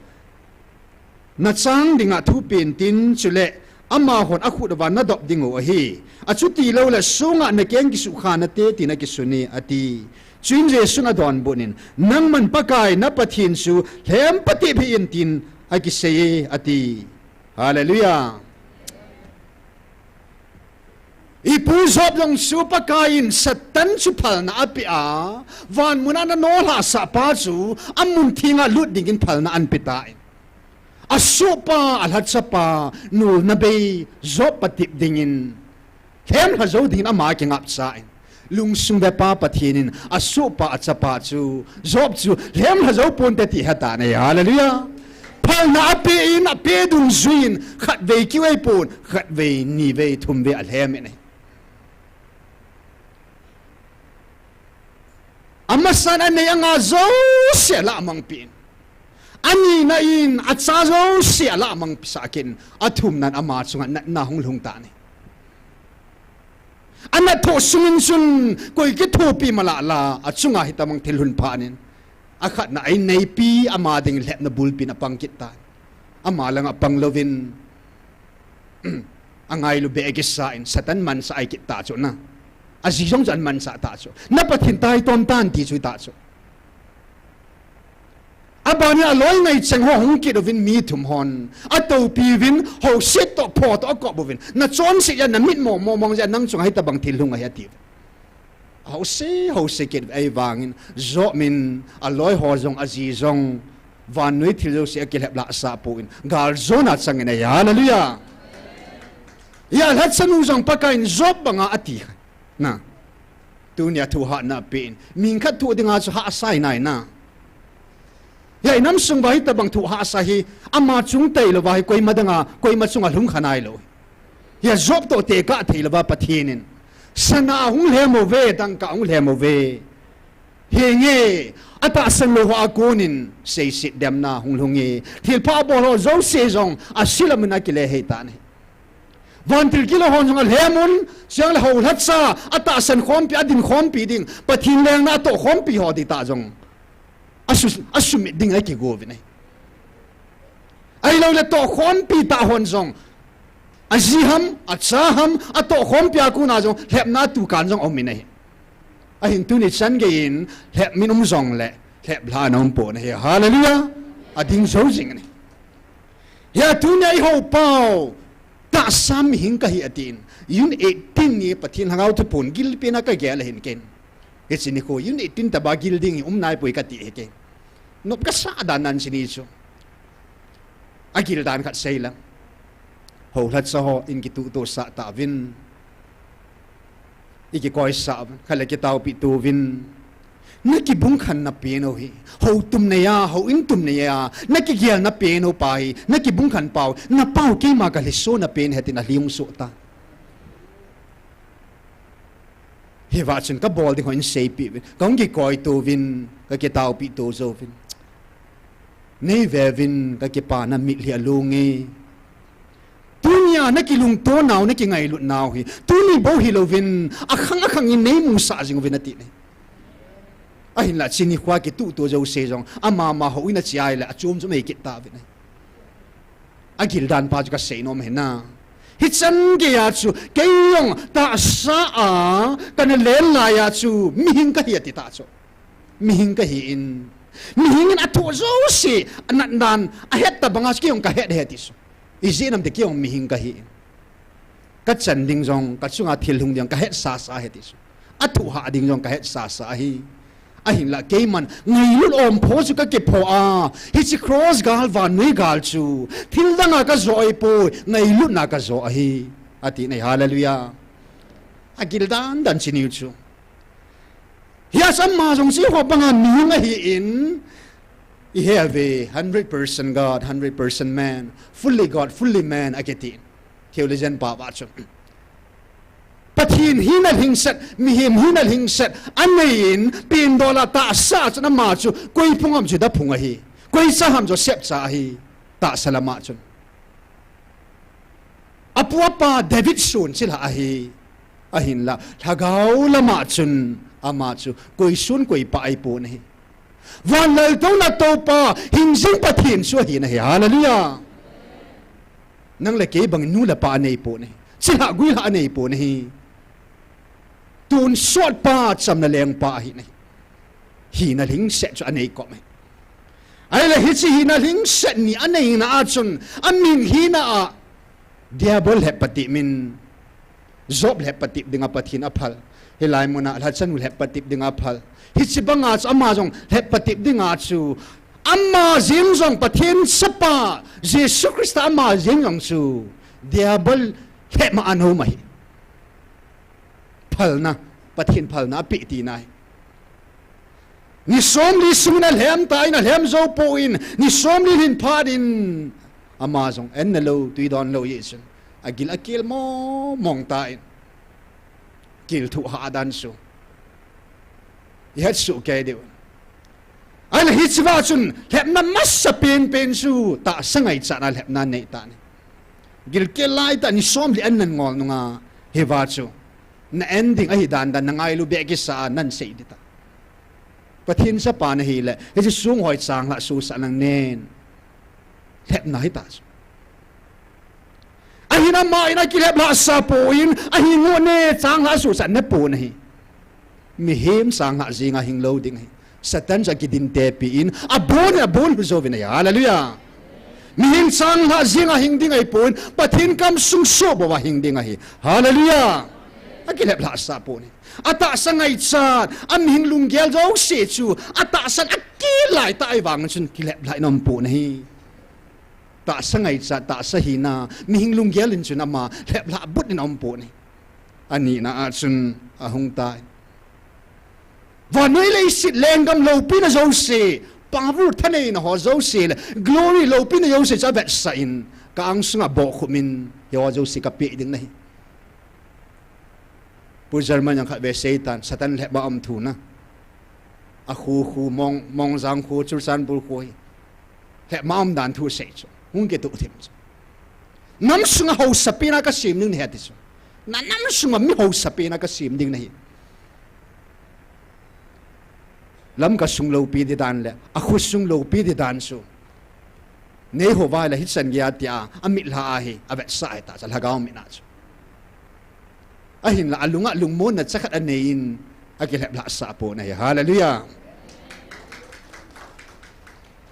na chang dinga thu pin tin chule amma hon akhut wa na dop dingo hi achuti lo la sunga na keng ki su khana te ti na ki suni ati chuin je suna don bunin nangman pakai na pathin su hem pati bi in tin aki sei ati hallelujah ipu zop long su pakain satan chu phal na apia van munana no la sa pa chu amun thinga lut dingin phal na an pitai asupa alhatsapa nul na be zop patip dingin hem ha zo dingin ama ki ngap sai lung sung be pa pathinin asupa achapa chu zop chu hem ha zo pon te ti hata na hallelujah phal na api in api dung zuin khat ve ki wei pon khat ve ni ve thum ve alhem ne amasan anei anga zo sia la mang pin ani na in acha zo sia la mang pisakin athum nan ama chunga na hung lung ta ni anna tho sungin sun koi ki tho pi mala la achunga hitamang thilhun phanin akhat na ai nei pi ama ding lep na bulpin apang kita ama lang apang lovin angai lu be egisa in satan man sa ai kita chu na azijong jan man sa ta chu na pathin tai tom tan ti chu ta chu abani aloi ngai cheng ho hong ki dovin mi thum hon ato pi vin ho set to pho to ko bovin na chon si ya na mit mo mong ja nang chung hai ta bang thil lunga ya ti ho se ke ai wangin zo min aloi ho jong azi jong van noi thil jo se ke lep la sa po in gal zona changena ya hallelujah ya lat sanu jong pakain zob banga ati na tunia thu ha na pin min khat thu dinga chu ha sai nai na ya nam sung bai ta bang thu ha sa hi ama chung tai lo bai koi madanga koi ma chunga lung khanai lo ya zob to te ka thei lo ba pathinin sana hung le mo ve dang ka hung le mo ve he nge ata san lo ha konin sei sit dem na hung lungi thil pa bo lo zo se jong asila mena ki le he ta ne van til kilo hon jong lemun siang le ho lat sa ata san khom pi adin khom pi ding pathin leng na to khom pi ho di ta jong asu mi ding ai ki go vi nei ai lo le to khom pi ta hon jong aziham achaham ato khom pia ku na jong lep na tu kan jong om mi nei a hin tu ni chan ge in lep min jong le lep la nom po nei hallelujah a ding zo jing nei ya tu nei ho pau ta sam hing ka hi atin yun 18 ni pathin hangau tu pun gil pina ka ge la hin ken it's ni ko yun 18 ta ba gil ding um nai poi ka ti ke nop ka sa dan nan sini chu agil dan khat sei lang ho lat sa ho in ki tu to sa ta vin iki koi sa khale ki tau pi tu vin na ki bung khan na pe no hi ho tum ne ya ho in tum ne ya na ki gyal na pe no pai na ki bung khan pau na pau ke ma ka le so na pen hetin a liung so ta he wa chen ka bol ding ho in sei pi kong ki koi tu vin ka ki tau pi tu zo vin nei ve vin ka ki pa na mi lia lungi tunia na ki lung to naw na ki ngai lut naw hi tuni bo hi lovin akhang in nei mu sa jing vin ati ne ai la chini khwa ki tu to jo se jong ama ma ho ina chi ai la achum chu mai ki ta vin agil dan pa ka se no me na hi chan ge ya chu ke yong ta sa a kan le la ya chu mi hing ka hi ati ta chu mi hing ka hi in mi hing in atho zo se anan dan a het ta bangas ki yong ka het he ti su izinam te kiong mi hing ka hi ka chan ding jong ka chunga thil hung ding ka het sa he ti su athu ha ding jong ka het sa hi a hin la ke man ngai lut om pho chu ka ke pho a hi chi cross gal van nei gal chu thil danga ka zoi po ngai lut na ka zo a hi ati nei hallelujah agil dan chini chu ya samma jong si ho banga mi nga hi in he have a 100% God 100% man fully God fully man agatin theologian pa wa chu pathin hinal hingsat mi him hinal hingsat anain pin dola ta sa chana ma chu koi phungam chu da phunga hi koi sa ham jo sep cha hi ta salama chu apua pa David sun sila hi ahin la thagau lama chun ama chu koi sun koi pa ai po nei van lal to na to pa hingsing pathin su hi na hi hallelujah nang le ke bang nu la pa nei po nei sila gui la nei po nei tun sot pa cham na leng pa hi nei hi na ling set chu anei ko mai ai la hi chi hi na ling set ni anei na a chun amin hi na a diabol he pati min zob le pati dinga pathin aphal helai mona la chan le pati dinga phal hi chi banga ama jong le pati dinga chu amma jing jong pathin sapa jesu christ amma jing jong chu diabol he ma anho mai phal na pathin phal na pi ti nai ni som li sungna lem tai na lem zo po in ni som li hin pharin ama jong en na lo tui don lo yesun agil akil mo mong tai kil thu ha dan su hết sự kê điều anh là hít vào chun hẹp na massa pen su ta sang ngày chả na hẹp na nei ta ne gil ke lai ta ni som li an nan ngol nunga he va chu na ending a hi dan nangai lu be ki sa nan sei di ta pathin sa pa na hi le he ji sung hoi chang la su sa nang nen hẹp na hi ta a hi na mai na ki hẹp la sa po in a hi ngo ne chang la su sa ne po na hi mi hem sang ha zinga hing lo ding hi satan ja ki din te pi in a bon zo vina ya hallelujah mi him sang ha zinga hing ding ai pon pathin kam sung so bo wa hing ding ai hallelujah a ki lep la sa po ni ata sangai chat am hing lung gel zo se chu ata san a ki lai ta ai wang chun ki lep lai nom po ni ta sangai chat ta sa hi na mi hing lung gel in chun ama lep la but ni nom po ni ani na a chun a hung tai và nơi lấy xịt lên gam lâu pin là dấu xì, power thân này nó họ dấu xì là glory lâu pin là dấu xì cho vẹt sайн, càng sung à bộ của mình, hiểu dấu xì cặp bể đứng này. Bùi German yang khát về Satan lẹ ba âm thủ na, à khu mong giang khu chul san bul khu, lẹ ma âm đàn thủ sấy cho, hung cái tụ thêm. Nam sung à hậu sập na cái sim đứng này hết cho, nam sung à mi hậu sập na cái sim đứng này. Lam ka sung lo pi di dan le a khu sung lo pi di dan su nei ho vai la hit san ya tia amit la hi avet sai ta chal hagaw mi na chu a hin la alunga lungmon na chakhat anein a ki la sa po na hallelujah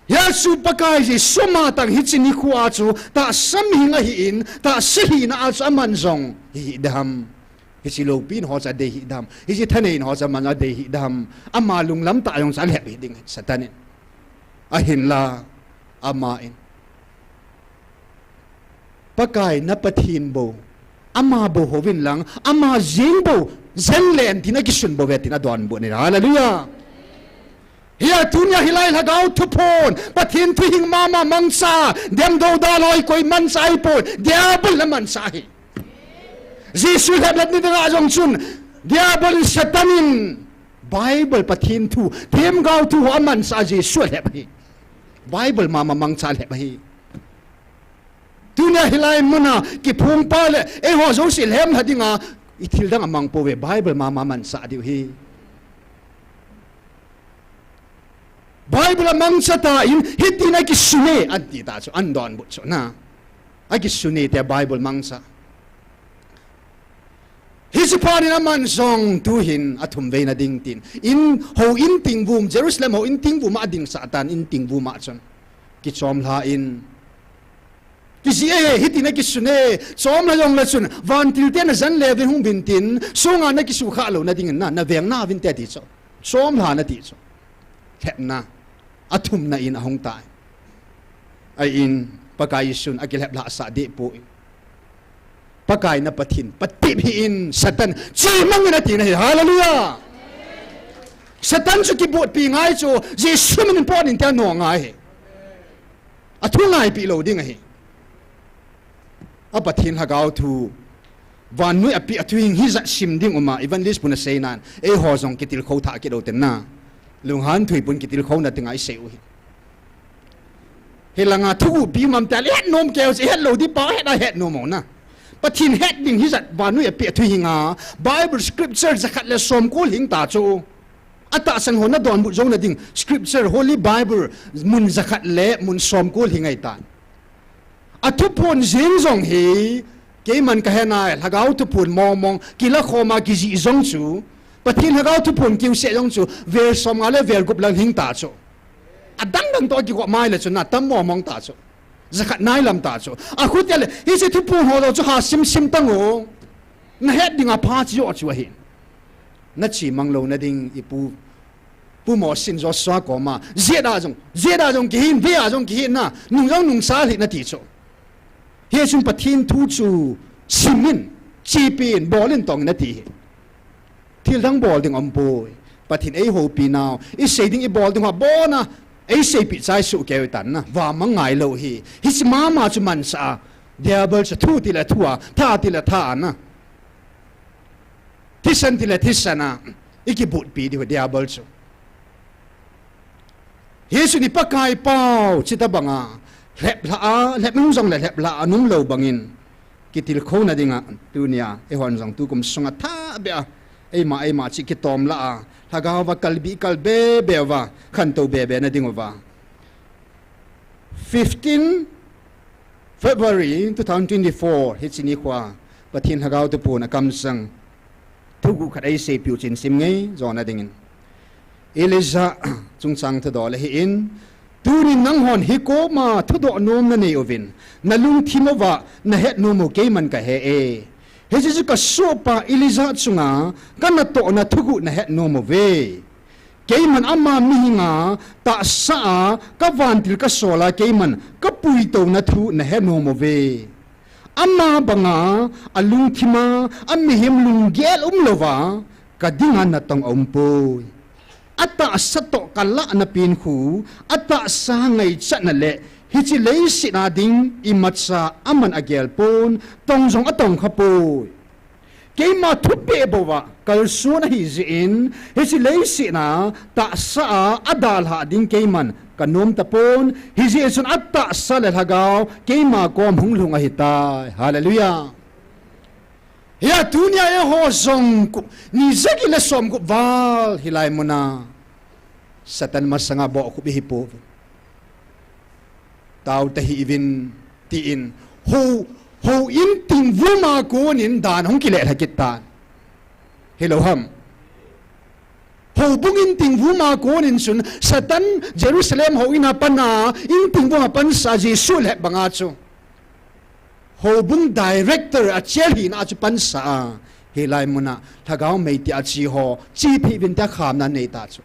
ya su pakai ji suma tang hit ni khu a chu ta sam hi nga hi in ta sihi na a chaman zong hi dam hisi lo pin ho cha de hi dam hisi thanein ho cha man de hi dam ama lung lam ta yong sa le bi ding satan a hin la ama in pakai na pathin bo ama bo hovin lang ama jing bo zen len tina kisun bo vetina don bo ni hallelujah hiya tunya hilai lagaw thupon pathin thu hing mama mangsa dem do da loi koi man sai pon diabol la man sai Jesus heblat ni nga jong chun diabol satanin Bible pathin thu them gau thu aman sa Jesus heb hi Bible mama mang cha heb hi tunya hilai muna ki phung pa le e ho zo sil hem hadinga ithil dang amang po we Bible mama man sa diu hi Bible amang sa ta in hitina ki sune anti ta so andon bu so na aki sune te Bible mang sa Hisipani naman song tuhin atum ve na ding tin in ho in ting bum Jerusalem ho in ting bum ading satan in ting bum ma chon ki chom la in ki si e hitina ki sune chom la yong la chun van til te na zan le ve hung bin tin songa na ki su kha lo na ding na veng na vin te ti cho chom la na ti cho thep na atum na in ahong tai ai in pakai sun akilep la sa de po pakai na pathin patip hi in satan chi mang na ti na hallelujah satan chu ki bot pi ngai chu jesu min pon in ta no ngai a thu ngai pi lo ding hi a pathin ha gau thu van nui api atwing hi za sim ding uma evangelist puna seinan e ho jong kitil kho tha ki do ten na lung han thui pun kitil kho na tingai seu hi helanga thu bi mam ta le nom keu se het lo di pa het na het no mo na pathin het ding hi zat van nui api athui hinga bible scripture zakat le som kul hing ta chu ata sang hona don bu zo na ding scripture holy bible mun zakat le mun som kul hingai ta athu pon jing jong hi ke man ka hena lagau tu pun mong kila khoma ki ji zong chu pathin lagau tu pun kiu se jong chu ver som ngale ver gup lang hing ta chu adang dang to ki ko mai le chu na tam mong ta chu zakat nai lam ta chu a khut ya le hi se tu pun ho do chu ha sim tang o na het ding a pha chi yo chu hi na chi mang lo na ding ipu pu mo sin zo swa ko ma zeda jong ki hin ve a jong ki hin na nung sa li na ti chu he chung pathin thu chu simin chi pin bolin tong na ti thil dang bol ding om boy pathin ei ho pi now i sei ding i bol ding ha bona ei sei pi chai su ke tan na wa mangai lo hi his mama chu man sa diabol cha thu ti la thua tha ti la tha na thisan ti la thisana ikibut pi di diabol chu Yesu ni pakai pau cita banga lep nung jong lep la anung lo bangin kitil kho na dinga dunia e hon jong tu kum sunga tha bia ei ma chi ki tom la thagaw wa kalbi kalbe bewa khan to be na dingova 15 February 2024 hichini kwa pathin hagaw te puna kam sang thugu khatai se piu chin sim ngei zona dingin Eliza chung chang tha dole hi in turin nang hon hi ko ma thudo nom na nei ovin na lung thimova na het no mo ke man ka he e he ji ka so pa Eliza chunga kana to na thugu na het no mo ve ke man amma mi hinga ta sa ka van til ka sola ke man ka pui to na thu na het no mo ve amma banga alung thima ammi him lung gel lova ka dinga na tong ompoi ata sato kala na pin khu ata sa ngai chana le hichi lei sina ding imatsa aman agel pon tong jong atong khapoi keima thupe bowa kal suna hi zin hichi lei sina ta sa adal ha ding keiman kanom tapon hichi sun atta sal hagaw keima kom hunglunga hitai hallelujah ya dunia e ho zong ni zagi le som ku val hilai muna satan masanga bo ku bihipo tau tahi ivin tiin ho in ting vuma ko nin dan hong kile hakitan hello ham ho bungin ting vuma ko nin sun satan Jerusalem ho ina pana in ting vuma pan sa Jesu le banga chu Hobung director at chelhi na chu pan sa helai muna thagaw mei ti achi ho chi phi bin ta kham na nei ta chu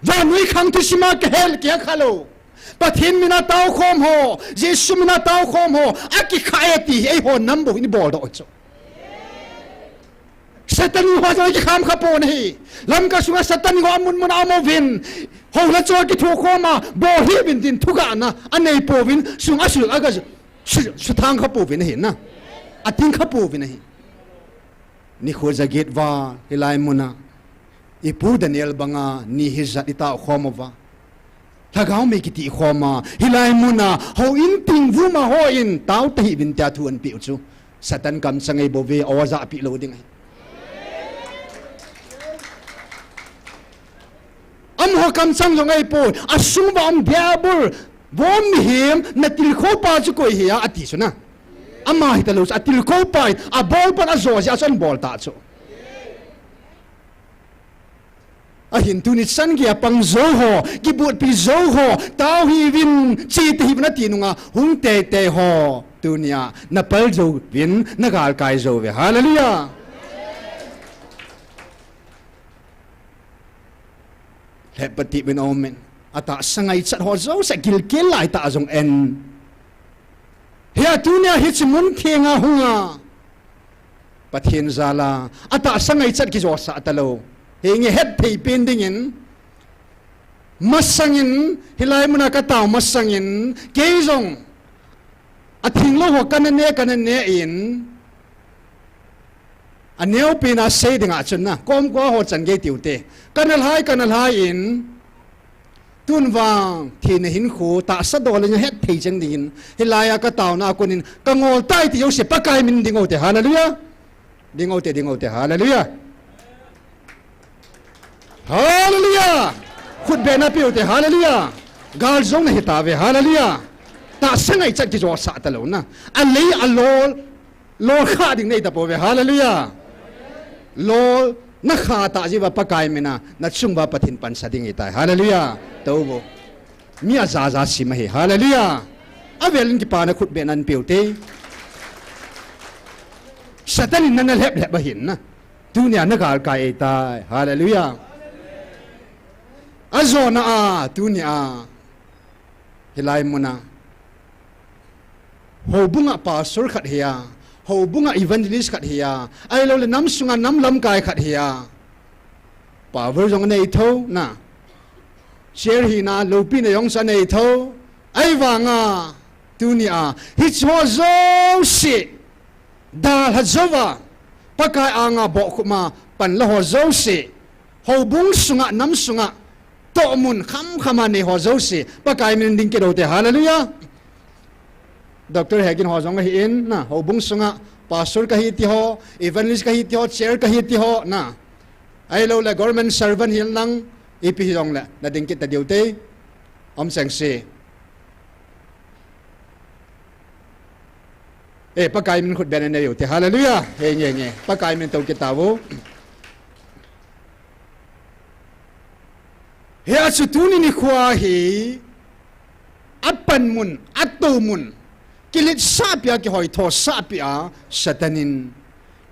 vanui khang tu sima ke hel ke khalo pathin mina taw khom ho Jesu mina taw khom ho aki khaeti ei ho nambo ni bol do chu satan ho ja ki kham khapo nei lam ka sunga satan ho amun mun amo vin ho la cho ki thu khoma bo hi bin din thuga na anei povin sung asul aga su thang kha povin hin na ating kha povin hi ni khoja get wa hilai muna ipu Daniel banga ni hizat ita khomova thagaw me kiti khoma hilai muna ho in ting vuma ho in taw tahi bin ta thu an pi chu satan kam sangai bo ve awaza pi lo ding am ho kam sang jong ai po asung ba am diabol bom him na til kho pa chu ko hi a ati chu na ama hi talo a til kho pa a bol pa a zo ja san bol ta chu a hin tu ni san gi apang zo ho ki but pi zo ho taw hi vin chi ti na ti nunga hung te ho tunia na pal zo vin na gal kai zo ve hallelujah hepati bin omen ata sangai chat ho zo sa gil lai ta jong en he tunia hi chimun thenga hunga pathin zala ata sangai chat ki zo sa talo he nge het thei pending in masangin hilai muna ka taw masangin ke jong athing lo ho kan ne in aneu pina se dinga chunna kom ko ho chan ge tiute kanal hai in tun wang thin hin khu ta sa dol nya het thei chang din hilaya ka taw na kunin ka ngol tai ti yo se pakai min dingo te hallelujah dingo te hallelujah hallelujah khut be na piu te hallelujah gal zong hi ta ve hallelujah ta sangai chat ki jo sa ta lo na alei alol lo kha ding nei ta po ve hallelujah lo na kha ta ji ba pakai mena na chung ba pathin pan sa ding itai hallelujah to bo mia za si ma hi hallelujah avelin ki pa na khut be nan piu te satan nan na lep ba hin na dunia na gal kai itai hallelujah azona a dunia hilai muna ho bunga pastor khat hiya ho bunga evangelist khat hiya ai lo le nam sunga nam lam kai khat hiya power jong nei tho na share hi na lo pi na yong sa nei tho ai wanga dunia hi cho zo si da ha zova pakai anga bo kuma pan la ho zo se ho bung sunga nam sunga to mun kham khama ne ho zo se pakai min ding ke do te hallelujah doctor hagin ho zong hi in na ho bung sunga pastor ka hi ti ho evangelist ka hi ti ho chair ka hi ti ho na ai lo la government servant hil nang ipi dong la na ding ke ta diu te om sang se pakai min khut ben ne yo te hallelujah he nge pakai min to ke ta wo he asu tuni ni khwa hi apan mun atu mun kilit sapia ki hoi tho sapia satanin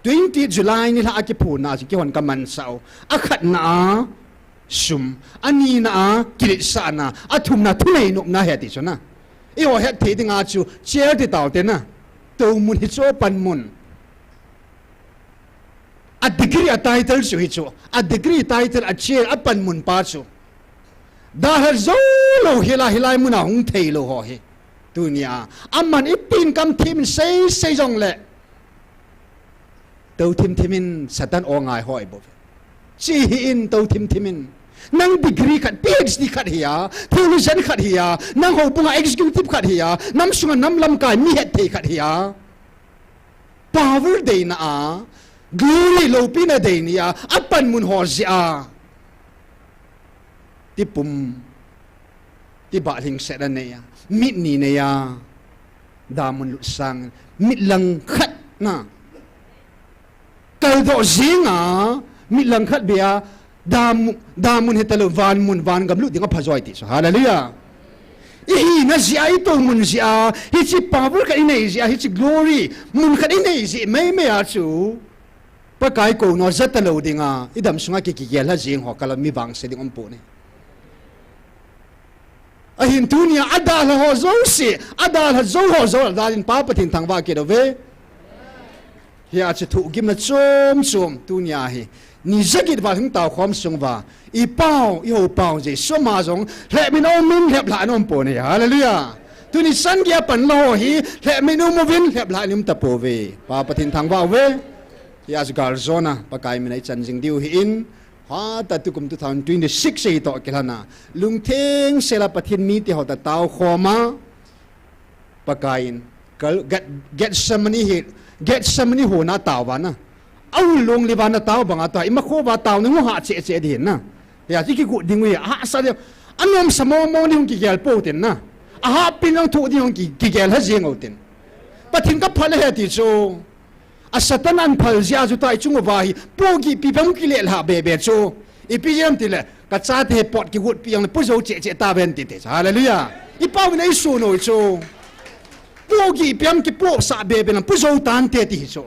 20 July ni la ki phuna ki hon kaman sao akhat na sum ani na kilit sa na athum na thunei nok na he ti chona e ho he the dinga chu chair ti taw te na to mun hi cho pan mun a degree a title chu hi chu a degree title a chair a pan mun pa chu da har zo lo hilai mun a hung thei lo ho he dunia amman ipin kam thim sei jong le to thim satan o ngai hoi bo chi in to thim nang degree khat PhD khat hiya theologian khat hiya nang ho bunga executive khat hiya nam sunga nam lam kai mi het the khat hiya power de na a glory lo pina de nia apan mun ho zia ti pum ti ba hing set na ya mit ni na ya damun lu sang mit lang khat na kal do zinga mit lang khat bia damun hetalo van gam lu dinga phajoi ti so hallelujah na zia ito mun zia hichi power ka inei zia hichi glory mun ka inei zi me a chu pakai ko no zatalo dinga idam sunga ki gel ha jing ho kala mi bang se ding ompo ne ahin dunia adal ho zo si adal ho zo dalin pa patin thangwa ke do ve ya che thu gim na chom dunia hi ni zakit ba thung taw khom sung ba i pao i ho pao je so ma jong le min o min lep la nom po ne hallelujah tu ni san gya pan lo hi le min o mo vin lep la nim ta po ve pa patin thangwa ve ya gal zona pakai min ai chan jing diu hi in ha ta tu kum 2026 sei to kelana lung theng sela pathin mi ti ho ta taw khoma pakain get somebody ho na taw ba na au long li ba na taw banga ta ima kho ba taw ni ha che din na ya ji ki gu ding wi ha sa de anom samo mo ni hung ki gel po tin na a ha pin long thu di hung ki gel ha jeng o tin pathin ka phale he ti chu a satanan phal zia zu tai chung wa hi pogi pi bam ki le ha be chu i pi yam ti le ka cha te pot ki gut pi yang pu zo che ta ben ti te hallelujah i pa wi nei su no chu pogi pi am ki po sa be pu zo tan te ti chu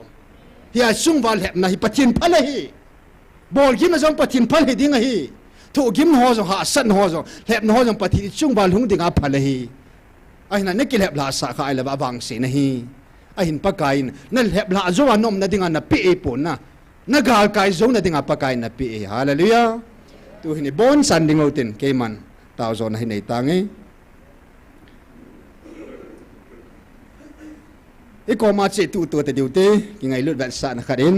ya sung wal hep na hi pathin phale hi bol gim na jong pathin phale ding hi thu gim ho zo ha san ho zo hep no ho jong pathin chung wal hung ding a phale hi ai na ne ki hep la sa kha ai la ba wang se na hi ahin pakain na hep la zo anom na dinga na pi pon na gal kai zo na dinga pakain na pi hallelujah tu hini bon san ding otin keman taw zo na hinai tangi iko ma che tu te diute ki ngai lut ban sa na kharin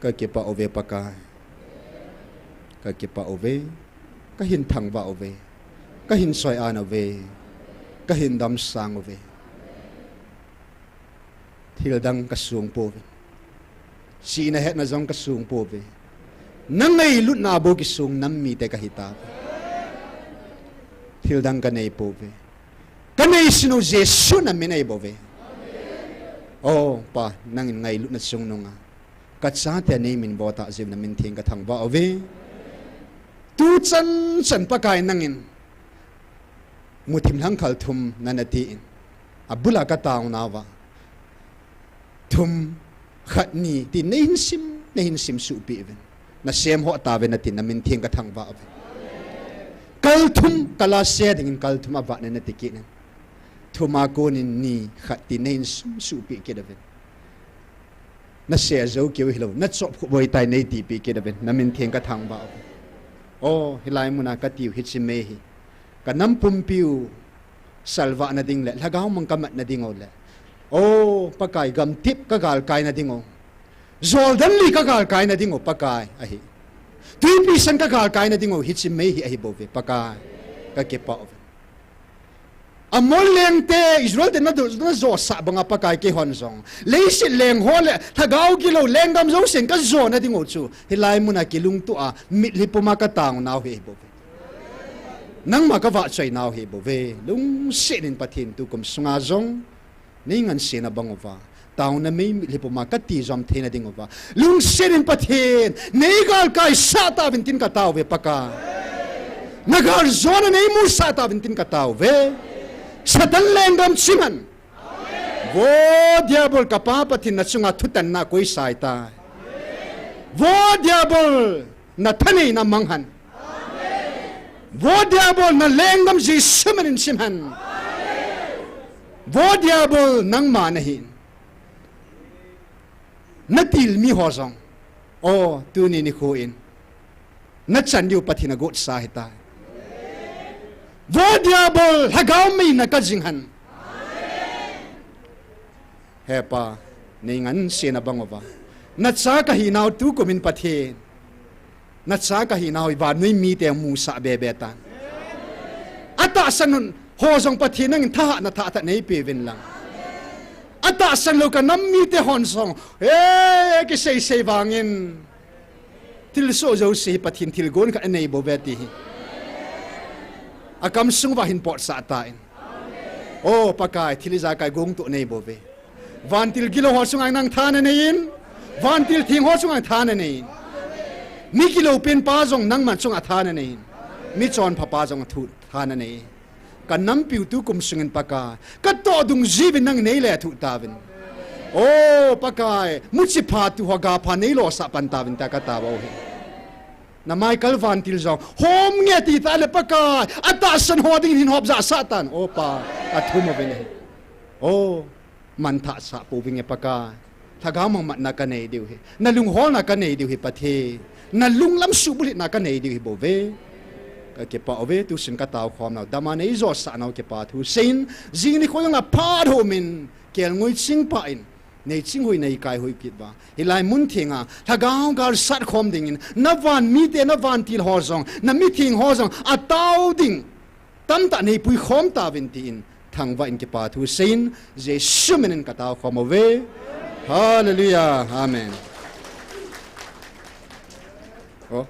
ka ke pa ove pakai ka ke pa ove ka hin thang wa ove ka hin soi an ove ka hin dam sang ove thil dang ka sung po ve si na het na jong ka sung po ve nang ngai lut na bo ki sung nam mi te ka hita thil dang ka nei po ve ka nei sinu jesu na mi nei bo ve oh pa nang ngai lut na sung nunga ka cha te nei min bo ta jim na min thing ka thang ba ove tu chan pa kai nangin muthim lang khal thum nanati in abula ka taw na wa thum khat ni ti nehin sim su pi ven na sem ho ta ven tin na min thing ka thang wa ave kal thum kala se ding kal thum ava na ti ki na thuma ko ni khat ti nehin sim su pi ke da ven na se zo ke wi lo na chop ko boi tai nei ti pi ke da ven na min thing ka thang wa ave oh hilai muna ka tiu hit sim me hi ka nam pum piu salva na ding le lagaw mang kamat na ding ole ô pakai gam tip ka gal kai na dingo zol dan li ka gal kai na dingo pakai ahi tui pi san ka gal kai na dingo hichim mei hi ahi bove pakai ka ke pa amol leng te Israel de na zo sa banga pakai ke hon zong le si leng hole thagau kilo leng gam zo sen ka zo na dingo chu hilai muna kilung tu a mit li puma ka tang naw he bove nang ma ka va chai naw he bove lung senin pathin tu kum sunga zong nei ngan sena bangova taw na mei li puma ka ti zom thena dingova lung senin pathin nei gal kai sa ta vintin ka taw ve paka nagar zona nei mu sa ta vintin ka taw ve satan lengam siman vo diabol ka pa pathin na chunga thutan na koi sai ta vo diabol na thani na manghan vo diabol na lengam ji siman simhan vo diabol nang manahin natil mi hozong o tu ni ni khuin na chan yu pathina got sahita vo diabol hagaw mi na ka jinghan hepa ningan sena bangova na cha ka hinaw tu komin pathin na cha ka hinaw iba noi mi te mu sa bebeta ata sanun hozong pathin nang tha na tha ta nei pe vin lang ata san lo ka nam mi te hon song ke sei wangin til so zo sei pathin til gon ka nei bo beti akam sung wa hin pot sa tain o pakai thiliza kai gong tu nei bo ve van til kilo ho sung ang nang thana nein van til thing ho sung ang thana nein mi kilo pen pa jong nang man sung a thana nein mi chon pha pa jong thu thana nei ka nam piu tu kum sungen paka ka to dung jibin nang nei le thu tavin o pakai muchi pha tu hoga pha nei lo sa pan tavin ta ka ta bo he na Michael van til jong hom nge ti ta le pakai ata san hoding hin hop za satan o pa athum ben he o man tha sa pu winge paka thaga mang mat na ka nei diu he na lung hol na ka nei diu he pathe na lung lam su bulit na ka nei diu he bo ve ke pa ove tu sin ka taw khom na dama nei zo sa naw ke pa thu sin jing ni khoyang a pa ho min kel ngui ching pa in nei ching hoi nei kai hoi kit ba hilai mun thinga thagaw gal sat khom ding in na van mi te na van til ho zong na mi thing ho zong a taw ding tam ta nei pui khom ta vin tin thang va in ke pa thu sin je shumen ka taw khom ove hallelujah amen oh